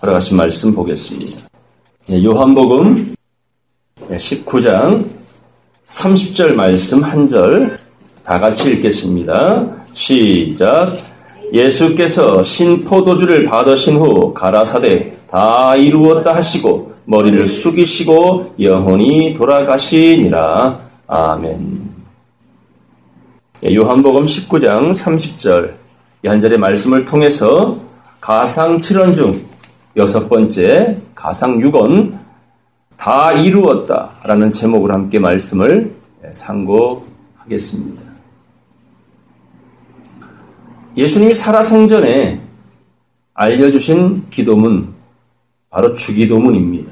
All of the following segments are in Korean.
허락하신 말씀 보겠습니다. 요한복음 19장 30절 말씀 한 절 다 같이 읽겠습니다. 시작. 예수께서 신포도주를 받으신 후 가라사대 다 이루었다 하시고 머리를 숙이시고 영혼이 돌아가시니라. 아멘. 요한복음 19장 30절 이 한 절의 말씀을 통해서 가상 7원 중 6번째 가상 6원 다 이루었다라는 제목으로 함께 말씀을 상고하겠습니다. 예수님이 살아생전에 알려주신 기도문 바로 주기도문입니다.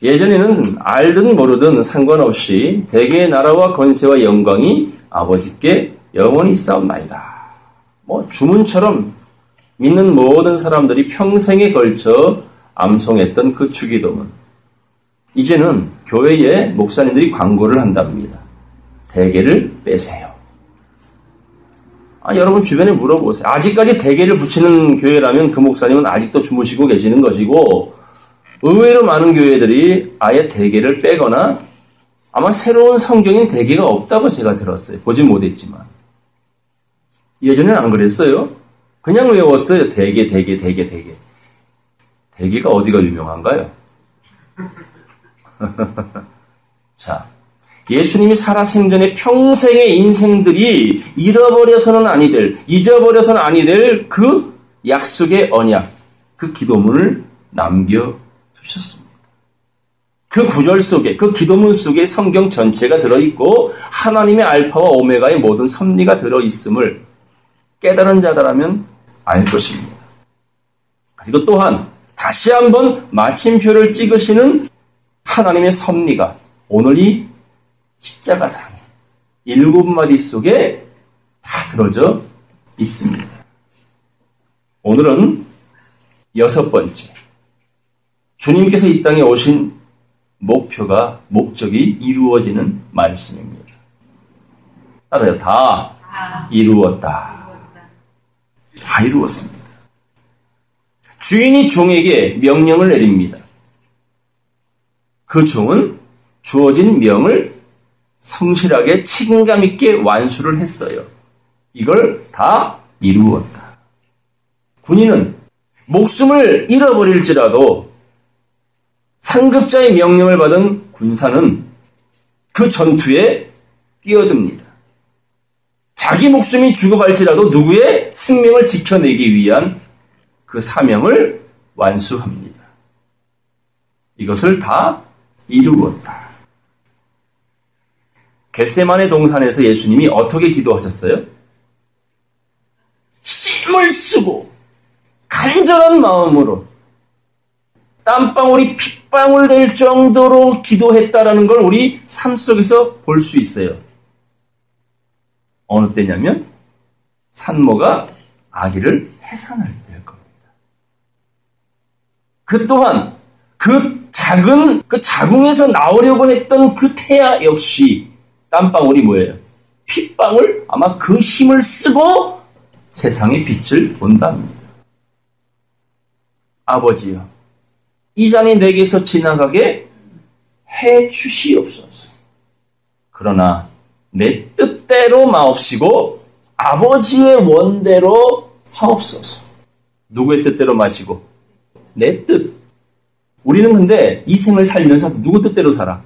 예전에는 알든 모르든 상관없이 대개의 나라와 권세와 영광이 아버지께 영원히 있사옵나이다. 주문처럼 믿는 모든 사람들이 평생에 걸쳐 암송했던 그 주기도문. 이제는 교회에 목사님들이 광고를 한답니다. 대개를 빼세요. 여러분 주변에 물어보세요. 아직까지 대개를 붙이는 교회라면 그 목사님은 아직도 주무시고 계시는 것이고, 의외로 많은 교회들이 아예 대개를 빼거나 아마 새로운 성경인 대개가 없다고 제가 들었어요. 보진 못했지만. 예전에는 안 그랬어요. 그냥 외웠어요. 대개. 대개가 어디가 유명한가요? 자, 예수님이 살아생전에 평생의 인생들이 잃어버려서는 아니 될, 잊어버려서는 아니 될 그 약속의 언약, 그 기도문을 남겨두셨습니다. 그 구절 속에, 그 기도문 속에 성경 전체가 들어있고 하나님의 알파와 오메가의 모든 섭리가 들어있음을 깨달은 자들라면 알 것입니다. 그리고 또한 다시 한번 마침표를 찍으시는 하나님의 섭리가 오늘 이 십자가상의 7마디 속에 다 들어져 있습니다. 오늘은 6번째, 주님께서 이 땅에 오신 목적이 이루어지는 말씀입니다. 따라요. 다 이루었다. 다 이루었습니다. 주인이 종에게 명령을 내립니다. 그 종은 주어진 명을 성실하게 책임감 있게 완수를 했어요. 이걸 다 이루었다. 군인은 목숨을 잃어버릴지라도 상급자의 명령을 받은 군사는 그 전투에 뛰어듭니다. 자기 목숨이 죽어갈지라도 누구의 생명을 지켜내기 위한 그 사명을 완수합니다. 이것을 다 이루었다. 겟세마네 동산에서 예수님이 어떻게 기도하셨어요? 힘을 쓰고 간절한 마음으로 땀방울이 핏방울 될 정도로 기도했다라는 걸 우리 삶 속에서 볼 수 있어요. 어느 때냐면 산모가 아기를 해산할 때일 겁니다. 그 또한 그 자궁에서 나오려고 했던 그 태아 역시 땀방울이 뭐예요? 핏방울? 아마 그 힘을 쓰고 세상의 빛을 본답니다. 아버지여, 이 잔이 내게서 지나가게 해 주시옵소서. 그러나 내 뜻대로 마옵시고 아버지의 원대로 하옵소서. 누구의 뜻대로 마시고? 내 뜻. 우리는 근데 이 생을 살면서 누구 뜻대로 살아?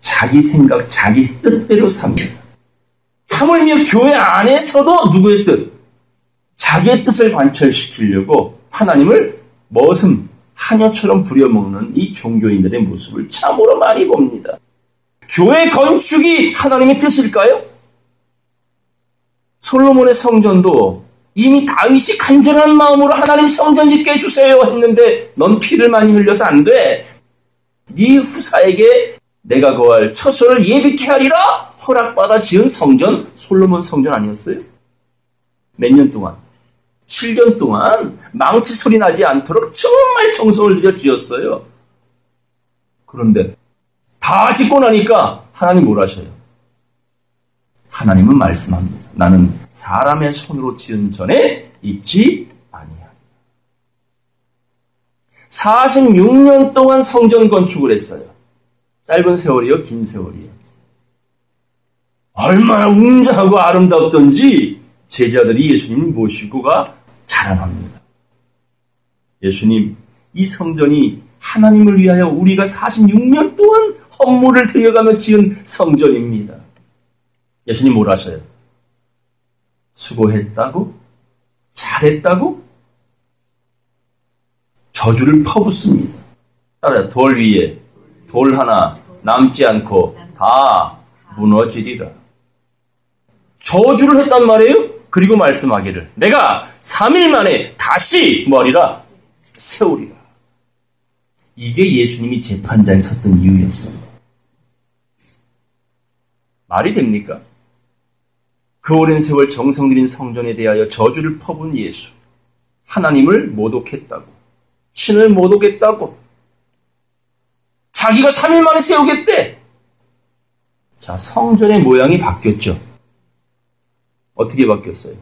자기 생각, 자기 뜻대로 삽니다. 하물며 교회 안에서도 누구의 뜻? 자기의 뜻을 관철시키려고 하나님을 머슴, 하녀처럼 부려먹는 이 종교인들의 모습을 참으로 많이 봅니다. 교회 건축이 하나님의 뜻일까요? 솔로몬의 성전도 이미 다윗이 간절한 마음으로 하나님 성전 짓게 해주세요 했는데 넌 피를 많이 흘려서 안 돼. 네 후사에게 내가 거할 처소를 예비케 하리라 허락받아 지은 성전, 솔로몬 성전 아니었어요? 몇 년 동안? 7년 동안 망치 소리 나지 않도록 정말 정성을 들여 지었어요. 그런데 다 짓고 나니까 하나님 뭘 하셔요? 하나님은 말씀합니다. 나는 사람의 손으로 지은 전에 잊지 아니하리라. 46년 동안 성전 건축을 했어요. 짧은 세월이요, 긴 세월이요. 얼마나 웅장하고 아름답던지 제자들이 예수님 모시고가 자랑합니다. 예수님, 이 성전이 하나님을 위하여 우리가 46년 동안 헌물을 드려가며 지은 성전입니다. 예수님 뭐라 하셔요? 수고했다고? 잘했다고? 저주를 퍼붓습니다. 따라요. 돌 위에 돌 하나 남지 않고 다 무너지리라. 저주를 했단 말이에요. 그리고 말씀하기를 내가 3일 만에 다시 뭐하리라? 세우리라. 이게 예수님이 재판장에 섰던 이유였어요. 말이 됩니까? 그 오랜 세월 정성 들인 성전에 대하여 저주를 퍼본 예수. 하나님을 모독했다고. 신을 모독했다고. 자기가 3일 만에 세우겠대. 자, 성전의 모양이 바뀌었죠. 어떻게 바뀌었어요?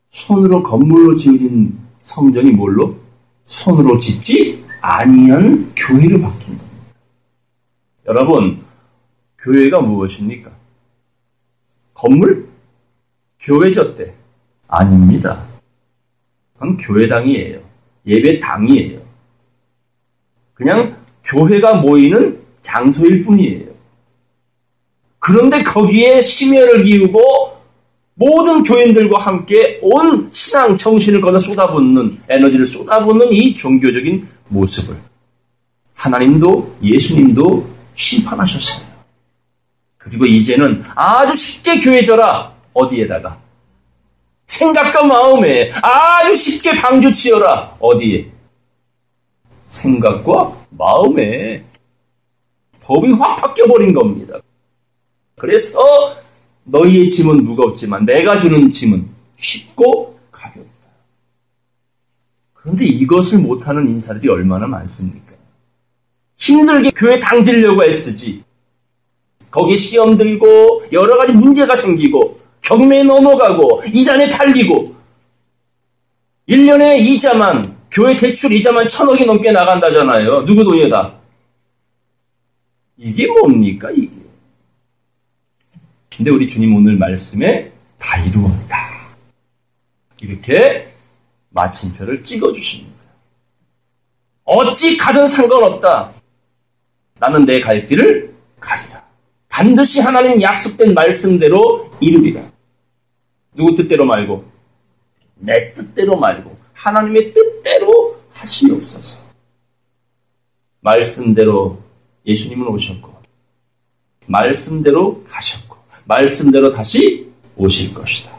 손으로 건물로 지어진 성전이 뭘로? 손으로 짓지 아니한 교회로 바뀐 겁니다. 여러분, 교회가 무엇입니까? 건물? 교회졌대. 아닙니다. 그건 교회당이에요. 예배당이에요. 그냥 교회가 모이는 장소일 뿐이에요. 그런데 거기에 심혈을 기울고 모든 교인들과 함께 온 신앙 정신을 거기다 쏟아붓는, 에너지를 쏟아붓는 이 종교적인 모습을 하나님도 예수님도 심판하셨어요. 그리고 이제는 아주 쉽게 교회져라. 어디에다가? 생각과 마음에 아주 쉽게 방주 치어라. 어디에? 생각과 마음에. 법이 확 바뀌어버린 겁니다. 그래서 너희의 짐은 무겁지만 내가 주는 짐은 쉽고 가볍다. 그런데 이것을 못하는 인사들이 얼마나 많습니까? 힘들게 교회 당기려고 애쓰지. 거기에 시험 들고 여러 가지 문제가 생기고 경매에 넘어가고 이단에 팔리고 1년에 이자만, 교회 대출 이자만 1,000억이 넘게 나간다잖아요. 누구 돈이다? 이게 뭡니까 이게? 근데 우리 주님 오늘 말씀에 다 이루었다. 이렇게 마침표를 찍어주십니다. 어찌 가든 상관없다. 나는 내 갈 길을 가리라. 반드시 하나님 약속된 말씀대로 이루리라. 누구 뜻대로 말고? 내 뜻대로 말고 하나님의 뜻대로 하시옵소서. 말씀대로 예수님은 오셨고 말씀대로 가셨고 말씀대로 다시 오실 것이다.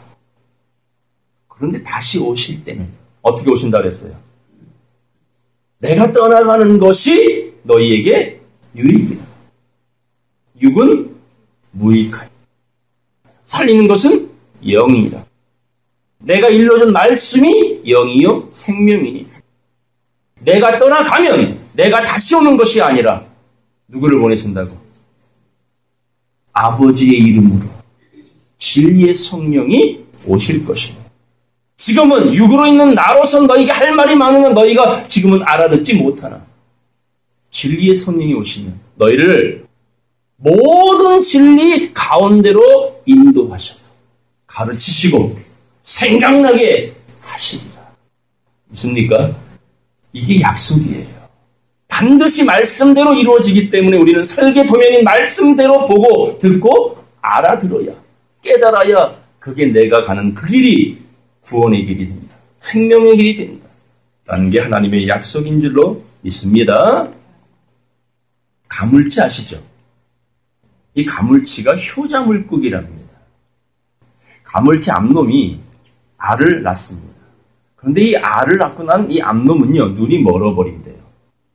그런데 다시 오실 때는 어떻게 오신다 그랬어요? 내가 떠나가는 것이 너희에게 유익이다. 육은 무익하니 살리는 것은 영이라. 내가 일러준 말씀이 영이요 생명이니 내가 떠나가면 내가 다시 오는 것이 아니라 누구를 보내신다고? 아버지의 이름으로 진리의 성령이 오실 것이다. 지금은 육으로 있는 나로서 너희가 할 말이 많으면 너희가 지금은 알아듣지 못하나 진리의 성령이 오시면 너희를 모든 진리 가운데로 인도하셔서 가르치시고 생각나게 하시리라. 믿습니까? 이게 약속이에요. 반드시 말씀대로 이루어지기 때문에 우리는 설계도면인 말씀대로 보고 듣고 알아들어야 깨달아야 그게 내가 가는 그 길이 구원의 길이 된다. 생명의 길이 된다. 라는 게 하나님의 약속인 줄로 믿습니다. 가물치 아시죠? 이 가물치가 효자물고기랍니다. 가물치 암놈이 알을 낳습니다. 그런데 이 알을 낳고 난 이 암놈은요, 눈이 멀어버린대요.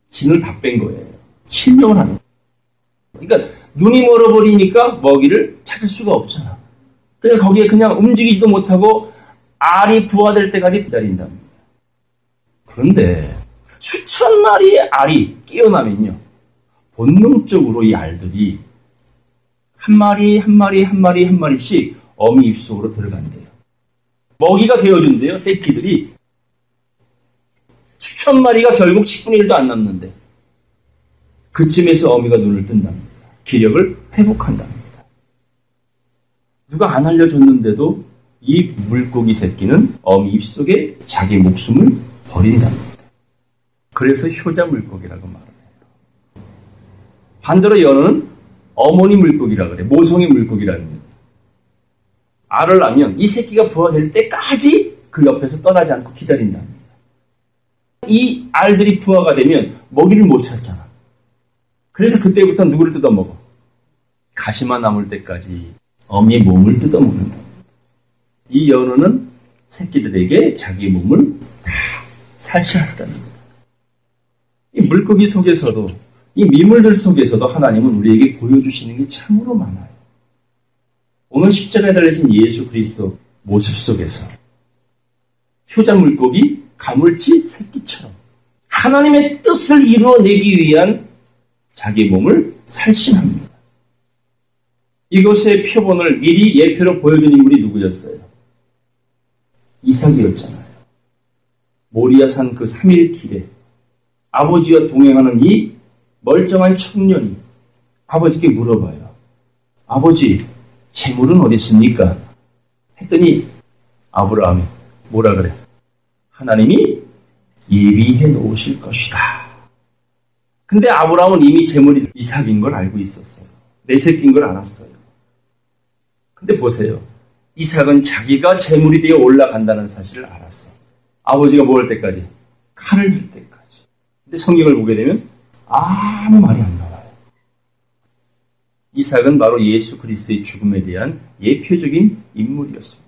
진을 다 뺀 거예요. 실명을 하는 거예요. 그러니까 눈이 멀어버리니까 먹이를 찾을 수가 없잖아. 그러니까 거기에 그냥 움직이지도 못하고 알이 부화될 때까지 기다린답니다. 그런데 수천 마리의 알이 깨어나면요, 본능적으로 이 알들이 한 마리 한 마리 한 마리 한 마리씩 어미 입속으로 들어간대요. 먹이가 되어준대요. 새끼들이 수천 마리가 결국 10분의 1도 안 남는데 그쯤에서 어미가 눈을 뜬답니다. 기력을 회복한답니다. 누가 안 알려줬는데도 이 물고기 새끼는 어미 입속에 자기 목숨을 버린답니다. 그래서 효자 물고기라고 말을 해요. 반대로 연어는 어머니 물고기라고 그래. 모성애 물고기라는 겁니다. 알을 낳으면 이 새끼가 부화될 때까지 그 옆에서 떠나지 않고 기다린답니다. 이 알들이 부화가 되면 먹이를 못 찾잖아. 그래서 그때부터 누구를 뜯어먹어? 가시만 남을 때까지 어미의 몸을 뜯어먹는다. 이 연어는 새끼들에게 자기 몸을 다 살신했다는 거예요. 이 물고기 속에서도, 이 미물들 속에서도 하나님은 우리에게 보여주시는 게 참으로 많아요. 오늘 십자가에 달리신 예수 그리스도 모습 속에서 효자 물고기, 가물치 새끼처럼 하나님의 뜻을 이루어내기 위한 자기 몸을 살신합니다. 이것의 표본을 미리 예표로 보여준 인물이 누구였어요? 이삭이었잖아요. 모리아산 그 3일 길에 아버지와 동행하는 이 멀쩡한 청년이 아버지께 물어봐요. 아버지, 재물은 어디 있습니까? 했더니 아브라함이 뭐라 그래? 하나님이 예비해 놓으실 것이다. 근데 아브라함은 이미 재물이 이삭인 걸 알고 있었어요. 내 새끼인 걸 알았어요. 근데 보세요. 이삭은 자기가 재물이 되어 올라간다는 사실을 알았어. 아버지가 뭐 할 때까지? 칼을 들 때까지. 근데 성경을 보게 되면 아무 말이 안 나와요. 이삭은 바로 예수 그리스도의 죽음에 대한 예표적인 인물이었습니다.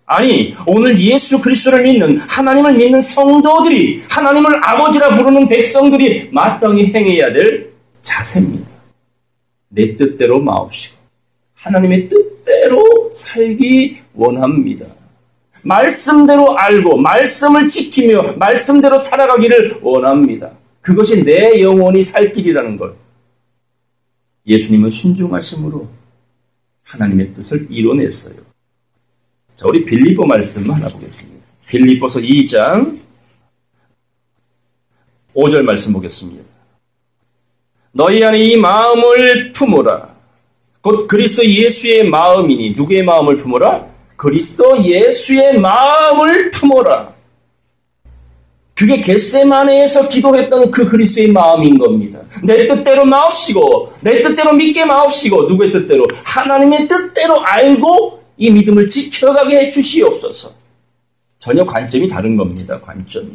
아니, 오늘 예수 그리스도를 믿는, 하나님을 믿는 성도들이, 하나님을 아버지라 부르는 백성들이 마땅히 행해야 될 자세입니다. 내 뜻대로 마옵시고 하나님의 뜻대로 살기 원합니다. 말씀대로 알고 말씀을 지키며 말씀대로 살아가기를 원합니다. 그것이 내 영혼이 살 길이라는 걸 예수님은 순종하심으로 하나님의 뜻을 이뤄냈어요. 자, 우리 빌립보 말씀 하나 보겠습니다. 빌립보서 2장 5절 말씀 보겠습니다. 너희 안에 이 마음을 품으라. 곧 그리스도 예수의 마음이니. 누구의 마음을 품으라? 그리스도 예수의 마음을 품어라. 그게 겟세마네에서 기도했던 그 그리스도의 마음인 겁니다. 내 뜻대로 마옵시고 내 뜻대로 믿게 마옵시고 누구의 뜻대로? 하나님의 뜻대로 알고 이 믿음을 지켜가게 해주시옵소서. 전혀 관점이 다른 겁니다. 관점이.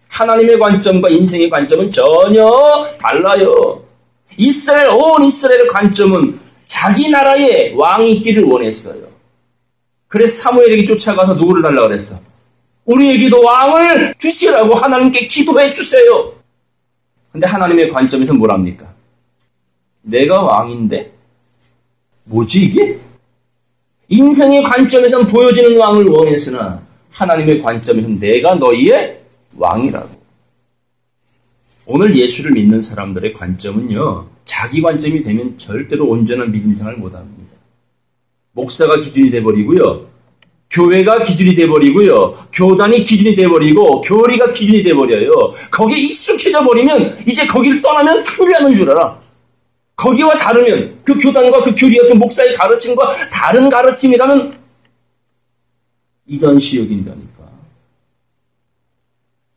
하나님의 관점과 인생의 관점은 전혀 달라요. 이스라엘, 온 이스라엘의 관점은 자기 나라에 왕이 있기를 원했어요. 그래서 사무엘에게 쫓아가서 누구를 달라고 그랬어? 우리에게도 왕을 주시라고 하나님께 기도해 주세요. 근데 하나님의 관점에서 뭐랍니까? 내가 왕인데? 뭐지 이게? 인생의 관점에서는 보여지는 왕을 원했으나 하나님의 관점에서는 내가 너희의 왕이라고. 오늘 예수를 믿는 사람들의 관점은요, 자기 관점이 되면 절대로 온전한 믿음 생활을 못합니다. 목사가 기준이 돼버리고요, 교회가 기준이 돼버리고요, 교단이 기준이 돼버리고 교리가 기준이 돼버려요. 거기에 익숙해져 버리면 이제 거기를 떠나면 큰일 나는 줄 알아. 거기와 다르면, 그 교단과 그 교리와 그 목사의 가르침과 다른 가르침이라면 이단시 여긴다니까.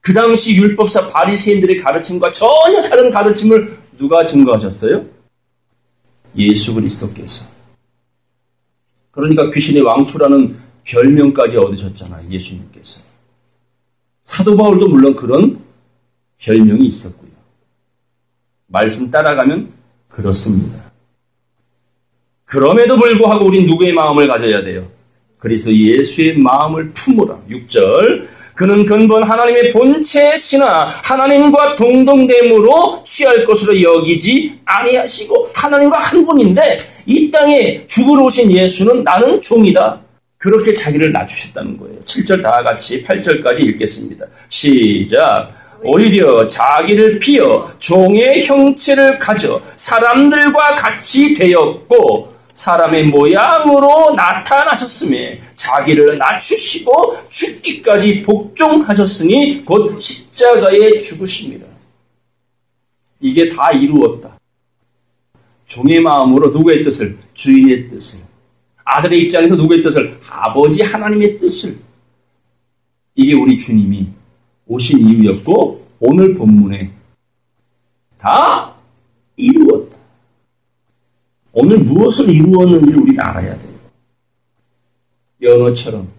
그 당시 율법사 바리새인들의 가르침과 전혀 다른 가르침을 누가 증거하셨어요? 예수 그리스도께서. 그러니까 귀신의 왕초라는 별명까지 얻으셨잖아요, 예수님께서. 사도 바울도 물론 그런 별명이 있었고요. 말씀 따라가면 그렇습니다. 그럼에도 불구하고 우린 누구의 마음을 가져야 돼요? 그리스도 예수의 마음을 품으라. 6절. 그는 근본 하나님의 본체시나 하나님과 동등됨으로 취할 것으로 여기지 아니하시고, 하나님과 한 분인데 이 땅에 죽으러 오신 예수는 나는 종이다, 그렇게 자기를 낮추셨다는 거예요. 7절 다 같이 8절까지 읽겠습니다. 시작. 오히려 자기를 비어 종의 형체를 가져 사람들과 같이 되었고 사람의 모양으로 나타나셨으며 자기를 낮추시고 죽기까지 복종하셨으니 곧 십자가의 죽으심이라. 이게 다 이루었다. 종의 마음으로 누구의 뜻을? 주인의 뜻을. 아들의 입장에서 누구의 뜻을? 아버지 하나님의 뜻을. 이게 우리 주님이 오신 이유였고 오늘 본문에 다 이루었다. 오늘 무엇을 이루었는지를 우리가 알아야 돼요. 연어처럼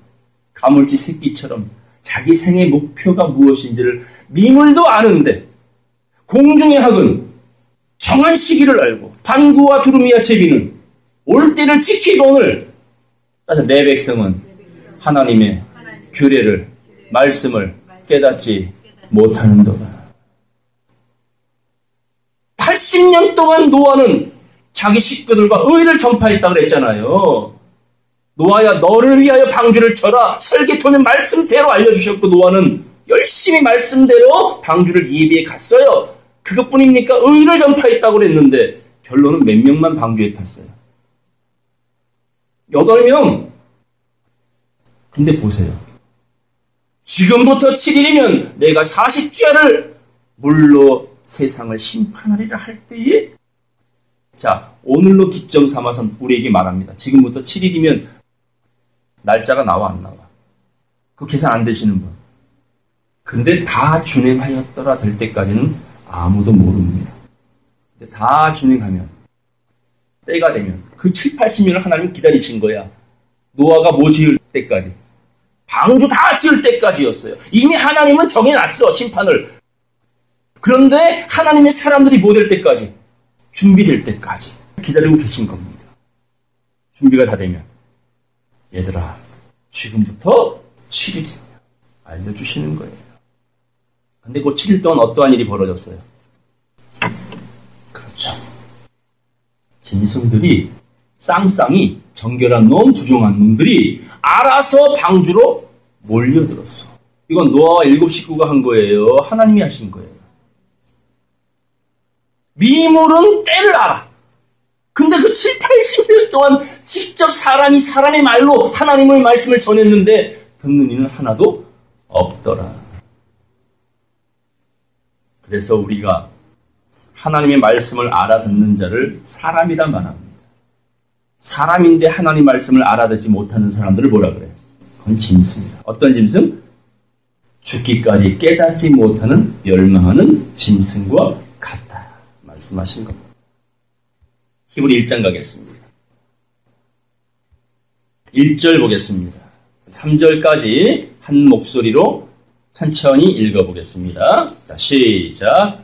가물치 새끼처럼 자기 생의 목표가 무엇인지를 미물도 아는데 공중의 학은 정한 시기를 알고 반구와 두루미와 제비는 올 때를 지키거늘. 그래서 내 백성은 하나님의 규례를 말씀을 깨닫지 못하는도다. 80년 동안 노아는 자기 식구들과 의를 전파했다고 그랬잖아요. 노아야 너를 위하여 방주를 쳐라. 설계토는 말씀대로 알려주셨고 노아는 열심히 말씀대로 방주를 예비해 갔어요. 그것뿐입니까? 의를 전파했다고 그랬는데 결론은 몇 명만 방주에 탔어요? 8명. 근데 보세요. 지금부터 7일이면 내가 40주야를 물로 세상을 심판하리라 할 때에, 자, 오늘로 기점 삼아서 우리에게 말합니다. 지금부터 7일이면 날짜가 나와 안 나와? 그 계산 안 되시는 분. 근데 다 준행하였더라 될 때까지는 아무도 모릅니다. 근데 다 준행하면 때가 되면 그 7, 80년을 하나님 기다리신 거야. 노아가 뭐 지을 때까지? 방주 다 지을 때까지였어요. 이미 하나님은 정해놨어, 심판을. 그런데 하나님의 사람들이 뭐 될 때까지? 준비될 때까지 기다리고 계신 겁니다. 준비가 다 되면 얘들아 지금부터 7일이야 알려주시는 거예요. 근데 그 7일 동안 어떠한 일이 벌어졌어요? 그렇죠. 짐승들이 쌍쌍이 정결한 놈, 부정한 놈들이 알아서 방주로 몰려들었어. 이건 노아와 7 식구가 한 거예요. 하나님이 하신 거예요. 미물은 때를 알아. 근데 그 7, 80년 동안 직접 사람의 말로 하나님의 말씀을 전했는데 듣는 이는 하나도 없더라. 그래서 우리가 하나님의 말씀을 알아듣는 자를 사람이라 말합니다. 사람인데 하나님 말씀을 알아듣지 못하는 사람들을 뭐라 그래? 그건 짐승이다. 어떤 짐승? 죽기까지 깨닫지 못하는 멸망하는 짐승과 같다. 말씀하신 겁니다. 히브리 1장 가겠습니다. 1절 보겠습니다. 3절까지 한 목소리로 천천히 읽어보겠습니다. 자, 시작.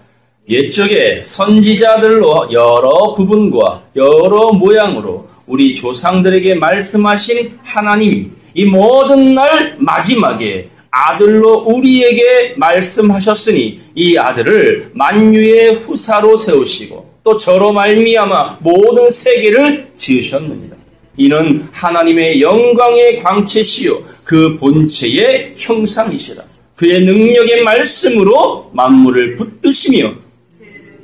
옛적에 선지자들로 여러 부분과 여러 모양으로 우리 조상들에게 말씀하신 하나님이 이 모든 날 마지막에 아들로 우리에게 말씀하셨으니 이 아들을 만유의 후사로 세우시고 또 저로 말미암아 모든 세계를 지으셨느니라. 이는 하나님의 영광의 광채시요 그 본체의 형상이시라. 그의 능력의 말씀으로 만물을 붙드시며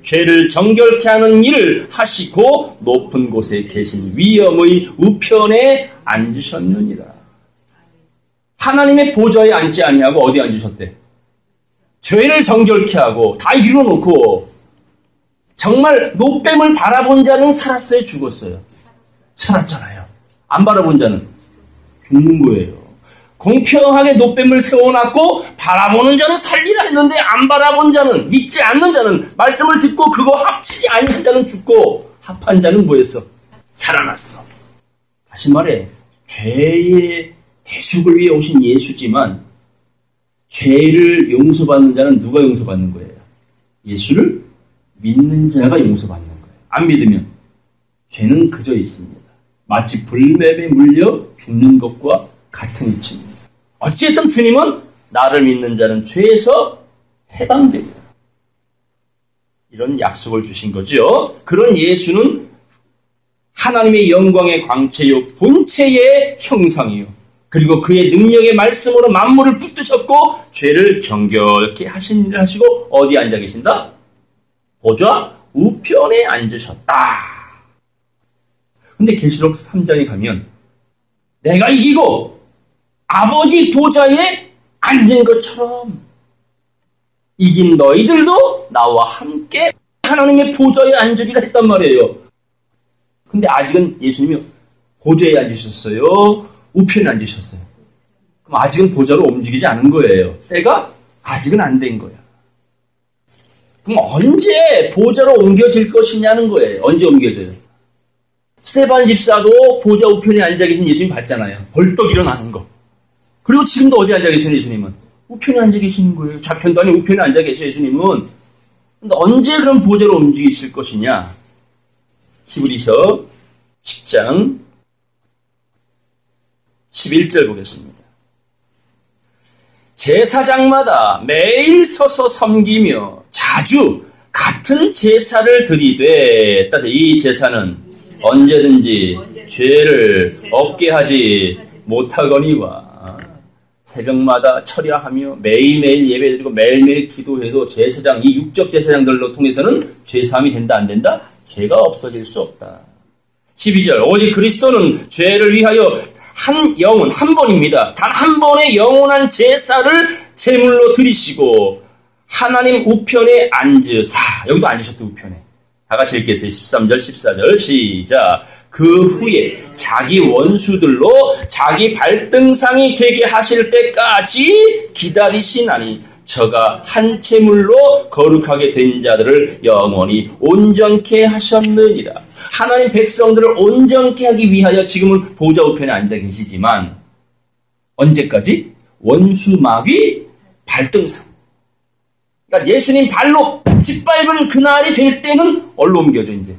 죄를 정결케 하는 일을 하시고 높은 곳에 계신 위엄의 우편에 앉으셨느니라. 하나님의 보좌에 앉지 아니하고 어디 앉으셨대? 죄를 정결케 하고 다 이루어놓고 정말 노뱀을 바라본 자는 살았어요? 죽었어요? 살았잖아요. 안 바라본 자는 죽는 거예요. 공평하게 노뱀을 세워놨고 바라보는 자는 살리라 했는데 안 바라본 자는, 믿지 않는 자는, 말씀을 듣고 그거 합치지 아니한 자는 죽고 합한 자는 뭐였어? 살아났어. 다시 말해 죄의 대속을 위해 오신 예수지만 죄를 용서받는 자는 누가 용서받는 거예요? 예수를 믿는 자가 용서받는 거예요. 안 믿으면 죄는 그저 있습니다. 마치 불뱀에 물려 죽는 것과 같은 이치입니다. 어쨌든 주님은 나를 믿는 자는 죄에서 해방되리라. 이런 약속을 주신 거죠. 그런 예수는 하나님의 영광의 광채요 본체의 형상이요. 그리고 그의 능력의 말씀으로 만물을 붙드셨고 죄를 정결케 하신 일을 하시고 어디에 앉아 계신다? 보좌 우편에 앉으셨다. 근데 계시록 3장에 가면 내가 이기고 아버지 보좌에 앉은 것처럼 이긴 너희들도 나와 함께 하나님의 보좌에 앉으리라 했단 말이에요. 근데 아직은 예수님이 보좌에 앉으셨어요? 우편에 앉으셨어요? 그럼 아직은 보좌로 움직이지 않은 거예요. 때가 아직은 안 된 거예요. 그럼 언제 보좌로 옮겨질 것이냐는 거예요. 언제 옮겨져요? 스데반 집사도 보좌 우편에 앉아 계신 예수님 봤잖아요. 벌떡 일어나는 거. 그리고 지금도 어디 앉아 계시는 예수님은? 우편에 앉아 계시는 거예요. 좌편도 아니고 우편에 앉아 계셔 예수님은. 근데 언제 그럼 보좌로 움직이실 것이냐? 히브리서 10장 11절 보겠습니다. 제사장마다 매일 서서 섬기며 자주 같은 제사를 드리되, 따라서 이 제사는 언제든지 죄를 없게 하지 못하거니와, 새벽마다 철야하며 매일매일 예배드리고 매일매일 기도해도 제사장, 이 육적 제사장들로 통해서는 죄사함이 된다 안 된다? 죄가 없어질 수 없다. 12절, 오직 그리스도는 죄를 위하여 한 영혼, 한 번입니다. 단 한 번의 영원한 제사를 제물로 드리시고 하나님 우편에 앉으사, 여기도 앉으셨대. 우편에. 다 같이 읽겠어요. 13절 14절 시작. 그 후에 자기 원수들로 자기 발등상이 되게 하실 때까지 기다리시나니 저가 한 제물로 거룩하게 된 자들을 영원히 온전케 하셨느니라. 하나님 백성들을 온전케 하기 위하여 지금은 보좌 우편에 앉아 계시지만 언제까지? 원수 마귀 발등상. 그러니까 예수님 발로 짓밟은 그날이 될 때는 어디로 옮겨져? 이제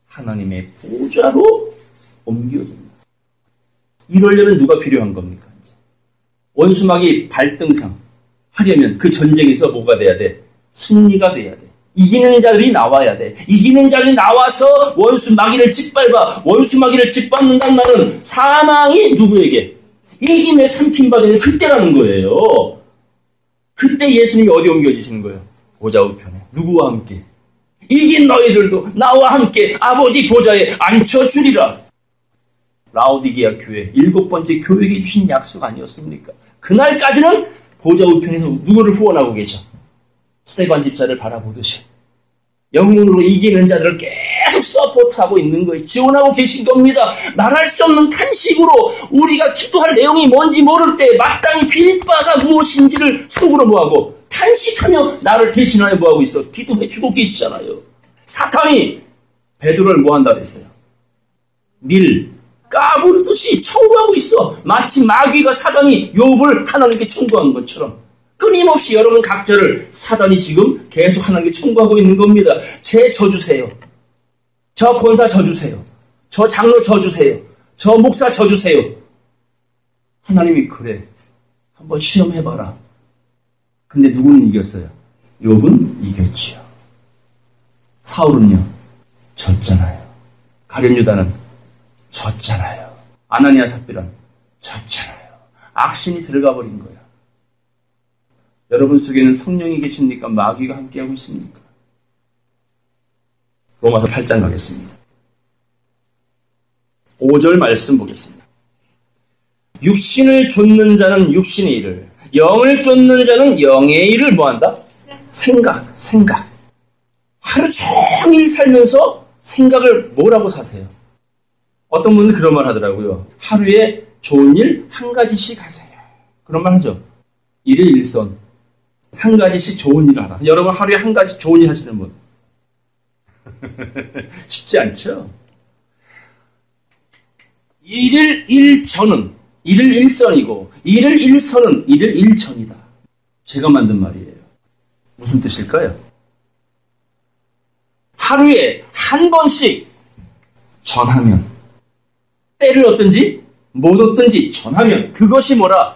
하나님의 보좌로 옮겨집니다. 이러려면 누가 필요한 겁니까? 이제 원수마귀 발등상 하려면 그 전쟁에서 뭐가 돼야 돼? 승리가 돼야 돼. 이기는 자들이 나와야 돼. 이기는 자들이 나와서 원수마귀를 짓밟아. 원수마귀를 짓밟는다는 말은 사망이 누구에게? 이김에 삼킴받으는 그때라는 거예요. 그때 예수님이 어디 옮겨지시는 거예요? 보좌 우편에. 누구와 함께? 이긴 너희들도 나와 함께 아버지 보좌에 앉혀주리라. 라오디게아 교회 7번째 교회에게 주신 약속 아니었습니까? 그날까지는 보좌 우편에서 누구를 후원하고 계셔? 스데반 집사를 바라보듯이 영문으로 이기는 자들을 계속 서포트하고 있는 거예요. 지원하고 계신 겁니다. 말할 수 없는 탄식으로 우리가 기도할 내용이 뭔지 모를 때 마땅히 빌 바가 무엇인지를 속으로 뭐하고 탄식하며 나를 대신하여 뭐하고 있어? 기도해주고 계시잖아요. 사탄이 베드로를 뭐한다 그랬어요? 까부르듯이 청구하고 있어. 마치 마귀가 사단이 욥을 하나님께 청구한 것처럼 끊임없이 여러분 각자를 사단이 지금 계속 하나님께 청구하고 있는 겁니다. 쟤 져주세요. 저 권사 져주세요. 저 장로 져주세요. 저 목사 져주세요. 하나님이 그래. 한번 시험해봐라. 근데 누구는 이겼어요? 욥은 이겼지요. 사울은요? 졌잖아요. 가룟 유다는 졌잖아요. 아나니아 삽비란 졌잖아요. 악신이 들어가 버린 거야. 여러분 속에는 성령이 계십니까? 마귀가 함께하고 있습니까? 로마서 8장 가겠습니다. 5절 말씀 보겠습니다. 육신을 좇는 자는 육신의 일을, 영을 좇는 자는 영의 일을 뭐한다? 생각. 하루 종일 살면서 생각을 뭐라고 사세요? 어떤 분은 그런 말 하더라고요. 하루에 좋은 일 한 가지씩 하세요. 그런 말 하죠. 일일 일선. 한 가지씩 좋은 일을 하라. 여러분 하루에 한 가지 좋은 일 하시는 분. 쉽지 않죠? 일일 일전은 일일 일선이고 일일 일선은 일일 일전이다. 제가 만든 말이에요. 무슨 뜻일까요? 하루에 한 번씩 전하면 때를 얻든지 못 얻든지 전하면 그것이 뭐라?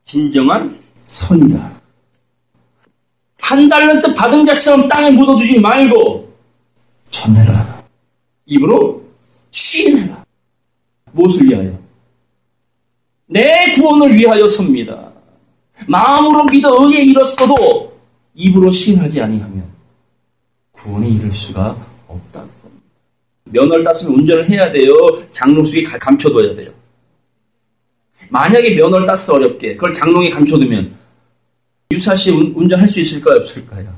진정한 선이다. 한 달란트 받은 자처럼 땅에 묻어두지 말고 전해라. 입으로 시인해라. 무엇을 위하여? 내 구원을 위하여 섭니다. 마음으로 믿어 의에 이뤘어도 입으로 시인하지 아니하면 구원에 이를 수가 없다는 겁니다. 면허를 땄으면 운전을 해야 돼요. 장롱 속에 감춰둬야 돼요. 만약에 면허를 땄어 어렵게 그걸 장롱에 감춰두면 유사시 운전할 수 있을까요? 없을까요?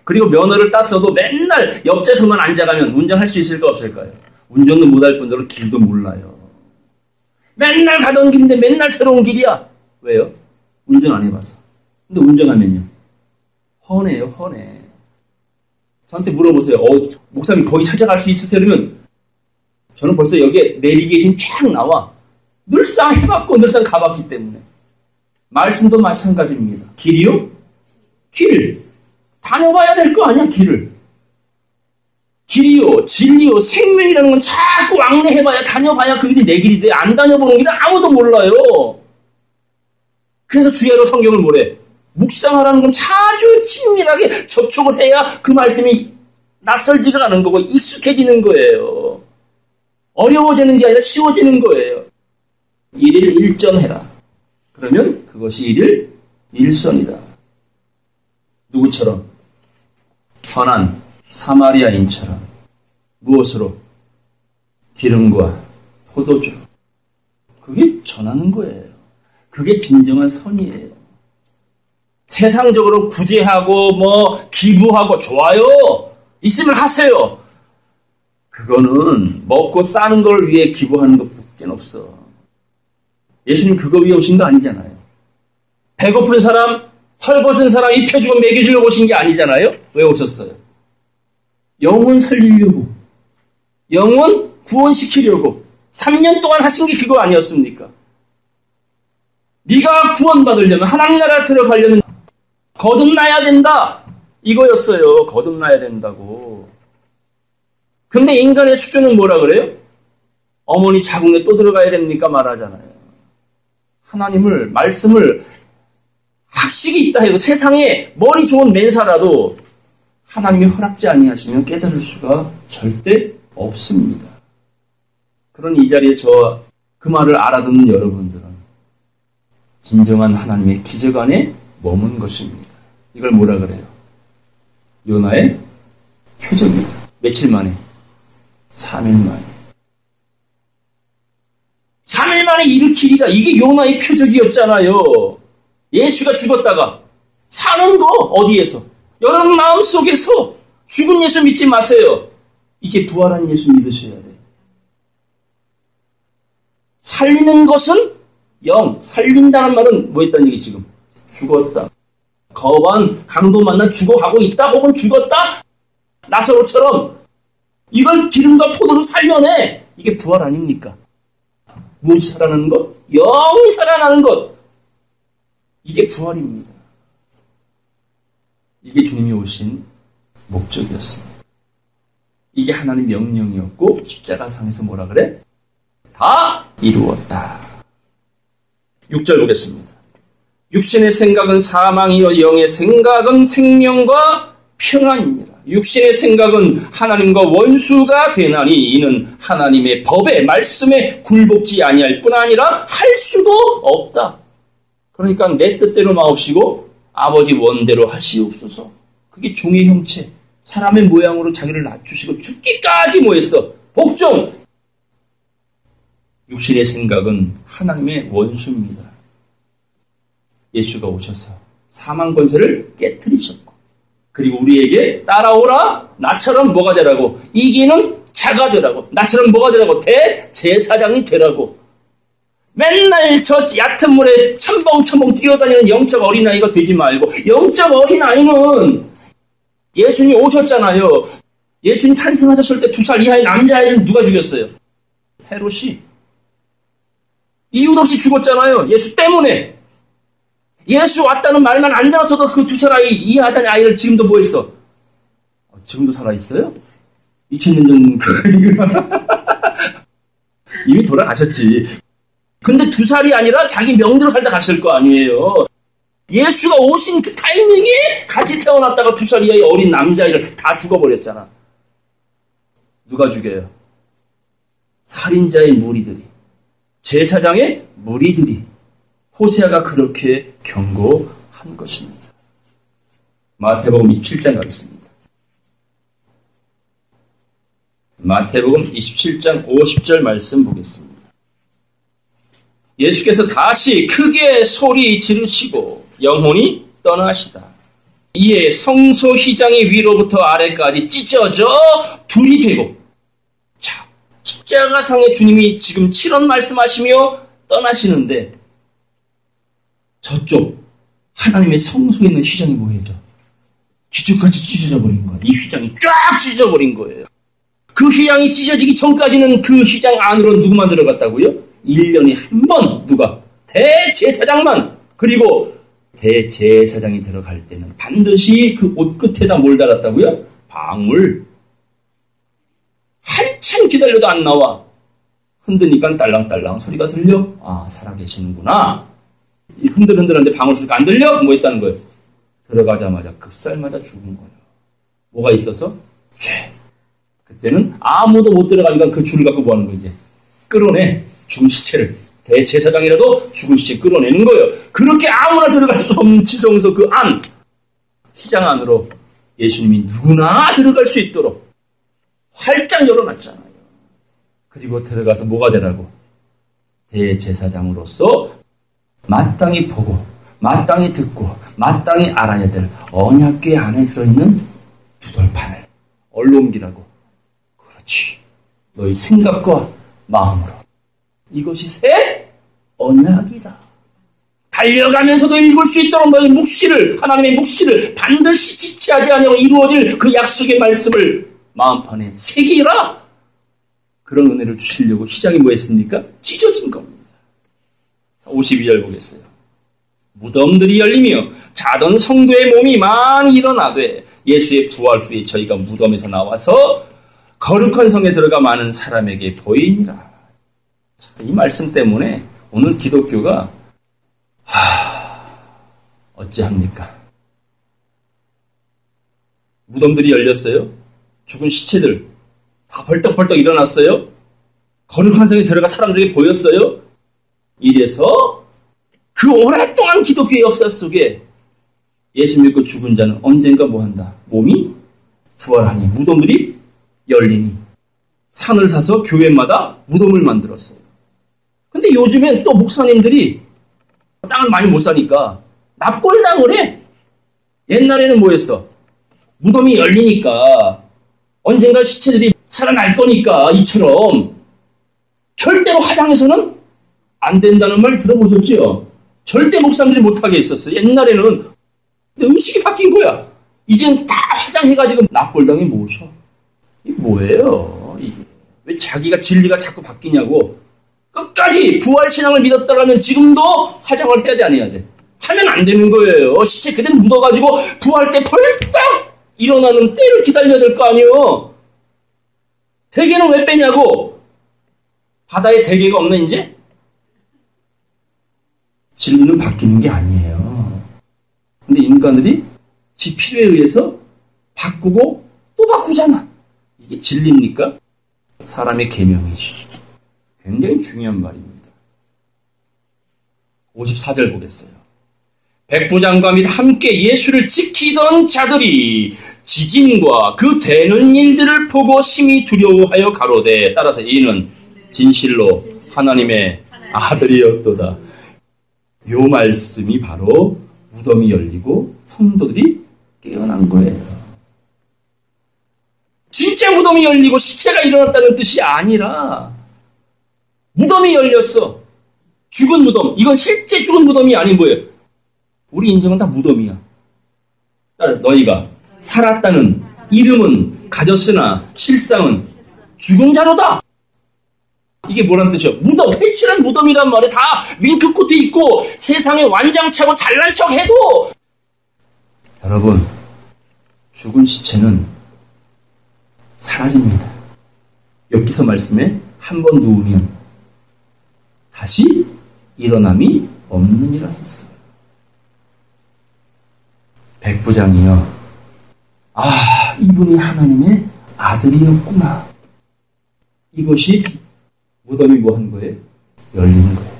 그리고 면허를 땄어도 맨날 옆좌석만 앉아가면 운전할 수 있을까? 없을까요? 운전도 못할 뿐더러 길도 몰라요. 맨날 가던 길인데 맨날 새로운 길이야. 왜요? 운전 안 해봐서. 근데 운전하면요. 훤해요, 훤해. 저한테 물어보세요. 목사님 거기 찾아갈 수 있으세요? 그러면 저는 벌써 여기에 내비게이션 쫙 나와. 늘상 해봤고 늘상 가봤기 때문에. 말씀도 마찬가지입니다. 길이요? 길. 다녀봐야 될 거 아니야, 길을. 길이요, 진리요, 생명이라는 건 자꾸 왕래해봐야, 다녀봐야 그 길이 내 길이 돼. 안 다녀보는 길은 아무도 몰라요. 그래서 주야로 성경을 뭐래? 묵상하라는 건 자주 친밀하게 접촉을 해야 그 말씀이 낯설지가 않은 거고 익숙해지는 거예요. 어려워지는 게 아니라 쉬워지는 거예요. 일일 일전해라. 그러면 그것이 일일 일선이다. 누구처럼? 선한 사마리아인처럼. 무엇으로? 기름과 포도주로. 그게 전하는 거예요. 그게 진정한 선이에요. 세상적으로 구제하고 기부하고 좋아요. 있으면 하세요. 그거는 먹고 싸는 걸 위해 기부하는 것밖에 없어. 예수님 그거 위해 오신 거 아니잖아요. 배고픈 사람, 헐벗은 사람 입혀주고 먹여주려고 오신 게 아니잖아요. 왜 오셨어요? 영혼 살리려고. 영혼 구원시키려고. 3년 동안 하신 게 그거 아니었습니까? 네가 구원받으려면 하나님 나라 들어가려면 거듭나야 된다. 이거였어요. 거듭나야 된다고. 근데 인간의 수준은 뭐라 그래요? 어머니 자궁에 또 들어가야 됩니까? 말하잖아요. 하나님을, 말씀을 학식이 있다 해도 세상에 머리 좋은 맨사라도 하나님이 허락지 아니하시면 깨달을 수가 절대 없습니다. 그런 이 자리에 저와 그 말을 알아듣는 여러분들은 진정한 하나님의 기적 안에 머문 것입니다. 이걸 뭐라 그래요? 요나의 표적이다. 며칠 만에? 3일 만에. 3일 만에 일으키리라. 이게 요나의 표적이었잖아요. 예수가 죽었다가 사는 거 어디에서? 여러분 마음속에서. 죽은 예수 믿지 마세요. 이제 부활한 예수 믿으셔야 돼요. 살리는 것은 영. 살린다는 말은 뭐 했다는 얘기 지금? 죽었다. 거반 강도 만나 죽어가고 있다 혹은 죽었다. 나사로처럼 이걸 기름과 포도로 살려내. 이게 부활 아닙니까? 무엇이 살아나는 것? 영이 살아나는 것. 이게 부활입니다. 이게 주님이 오신 목적이었습니다. 이게 하나님 명령이었고 십자가상에서 뭐라 그래? 다 이루었다. 6절 보겠습니다. 육신의 생각은 사망이요 영의 생각은 생명과 평안이니라. 육신의 생각은 하나님과 원수가 되나니 이는 하나님의 법에 말씀에 굴복지 아니할 뿐 아니라 할 수도 없다. 그러니까 내 뜻대로 마옵시고 아버지 원대로 하시옵소서. 그게 종의 형체, 사람의 모양으로 자기를 낮추시고 죽기까지 뭐했어? 복종. 육신의 생각은 하나님의 원수입니다. 예수가 오셔서 사망 권세를 깨트리셨고 그리고 우리에게 따라오라. 나처럼 뭐가 되라고? 이기는 자가 되라고. 나처럼 뭐가 되라고? 대제사장이 되라고. 맨날 저 얕은 물에 첨벙첨벙 뛰어다니는 영적 어린아이가 되지 말고, 영적 어린아이는 예수님이 오셨잖아요. 예수님 탄생하셨을 때 2살 이하의 남자아이를 누가 죽였어요? 헤롯이. 이유도 없이 죽었잖아요. 예수 때문에. 예수 왔다는 말만 안 들었어도 그 2살 아이 이하던 아이를 지금도 뭐 했어? 지금도 살아있어요? 2000년 전 이미 돌아가셨지. 근데 2살이 아니라 자기 명대로 살다 갔을 거 아니에요. 예수가 오신 그 타이밍에 같이 태어났다가 2살 이하의 어린 남자아이를 다 죽어버렸잖아. 누가 죽여요? 살인자의 무리들이, 제사장의 무리들이. 호세아가 그렇게 경고한 것입니다. 마태복음 27장 가겠습니다. 마태복음 27장 50절 말씀 보겠습니다. 예수께서 다시 크게 소리 지르시고 영혼이 떠나시다. 이에 성소 휘장이 위로부터 아래까지 찢어져 둘이 되고, 자, 십자가상의 주님이 지금 7원 말씀하시며 떠나시는데 저쪽 하나님의 성소에 있는 휘장이 뭐예요? 기적같이 찢어져 버린 거예요. 이 휘장이 쫙 찢어져 버린 거예요. 그 휘장이 찢어지기 전까지는 그 휘장 안으로 누구만 들어갔다고요? 1년에 한 번 누가? 대제사장만. 그리고 대제사장이 들어갈 때는 반드시 그 옷 끝에다 뭘 달았다고요? 방울. 한참 기다려도 안 나와. 흔드니까 딸랑딸랑 소리가 들려? 아, 살아계시는구나. 이 흔들흔들한데 방울 소리가 안 들려? 뭐 했다는 거예요? 들어가자마자 급살마자 죽은 거예요. 뭐가 있어서? 죄. 그때는 아무도 못 들어가니까 그 줄을 갖고 뭐 하는 거예요? 이제 끌어내. 죽은 시체를. 대제사장이라도 죽은 시체 끌어내는 거예요. 그렇게 아무나 들어갈 수 없는 지성소 그 안, 휘장 안으로 예수님이 누구나 들어갈 수 있도록 활짝 열어놨잖아요. 그리고 들어가서 뭐가 되라고? 대제사장으로서 마땅히 보고 마땅히 듣고 마땅히 알아야 될 언약궤 안에 들어있는 두 돌판을 얼로 옮기라고. 그렇지. 너희 생각과 마음으로. 이것이 새 언약이다. 달려가면서도 읽을 수 있도록 너희 묵시를, 하나님의 묵시를 반드시 지체하지 아니하고 이루어질 그 약속의 말씀을 마음판에 새기라. 그런 은혜를 주시려고 휘장이 뭐 했습니까? 찢어진 겁니다. 52절 보겠어요. 무덤들이 열리며 자던 성도의 몸이 많이 일어나되 예수의 부활 후에 저희가 무덤에서 나와서 거룩한 성에 들어가 많은 사람에게 보이니라. 이 말씀 때문에 오늘 기독교가 어찌합니까? 무덤들이 열렸어요. 죽은 시체들 다 벌떡벌떡 일어났어요. 거룩한 성에 들어가 사람들에게 보였어요. 이래서 그 오랫동안 기독교의 역사 속에 예수 믿고 죽은 자는 언젠가 뭐한다? 몸이 부활하니 무덤들이 열리니 산을 사서 교회마다 무덤을 만들었어요. 근데 요즘엔 또 목사님들이 땅을 많이 못 사니까 납골당을 해. 옛날에는 뭐였어? 무덤이 열리니까 언젠가 시체들이 살아날 거니까 이처럼 절대로 화장해서는 안 된다는 말 들어보셨죠? 절대 목사님들이 못하게 했었어요. 옛날에는. 근데 의식이 바뀐 거야. 이젠 다 화장해가지고 납골당에 모셔. 이게 뭐예요? 이게. 왜 자기가 진리가 자꾸 바뀌냐고. 끝까지 부활신앙을 믿었다라면 지금도 화장을 해야 돼, 안 해야 돼? 하면 안 되는 거예요. 시체 그대로 묻어가지고 부활 때 벌떡 일어나는 때를 기다려야 될 거 아니에요. 대게는 왜 빼냐고. 바다에 대게가 없나 이제? 진리는 바뀌는 게 아니에요. 근데 인간들이 지 필요에 의해서 바꾸고 또 바꾸잖아. 이게 진리입니까? 사람의 계명이지. 굉장히 중요한 말입니다. 54절 보겠어요. 백부장과 및 함께 예수를 지키던 자들이 지진과 그 되는 일들을 보고 심히 두려워하여 가로되, 따라서 이는 진실로 하나님의 아들이었도다. 요 말씀이 바로 무덤이 열리고 성도들이 깨어난 거예요. 진짜 무덤이 열리고 시체가 일어났다는 뜻이 아니라 무덤이 열렸어. 죽은 무덤. 이건 실제 죽은 무덤이 아닌 거예요. 우리 인생은 다 무덤이야. 따라서 너희가 살았다는 이름은 가졌으나 실상은 죽은 자로다. 이게 뭐란 뜻이야? 무덤, 회칠한 무덤이란 말에 다 윙크코트 입고 세상에 완장차고 잘난 척 해도, 여러분, 죽은 시체는 사라집니다. 엽기서 말씀에 한 번 누우면 다시 일어남이 없느니라 했어요. 백부장이여, 아, 이분이 하나님의 아들이었구나. 이것이 무덤이 뭐 한 거예요? 열린 거예요.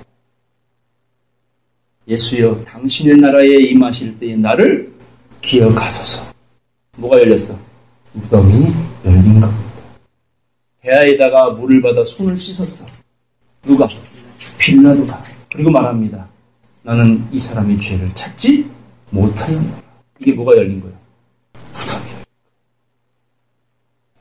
예수여, 당신의 나라에 임하실 때에 나를 기억하소서. 뭐가 열렸어? 무덤이 열린 겁니다. 대야에다가 물을 받아 손을 씻었어. 누가? 빌라도가 그리고 말합니다. 나는 이 사람의 죄를 찾지 못하였노라. 이게 뭐가 열린 거예요? 무덤이.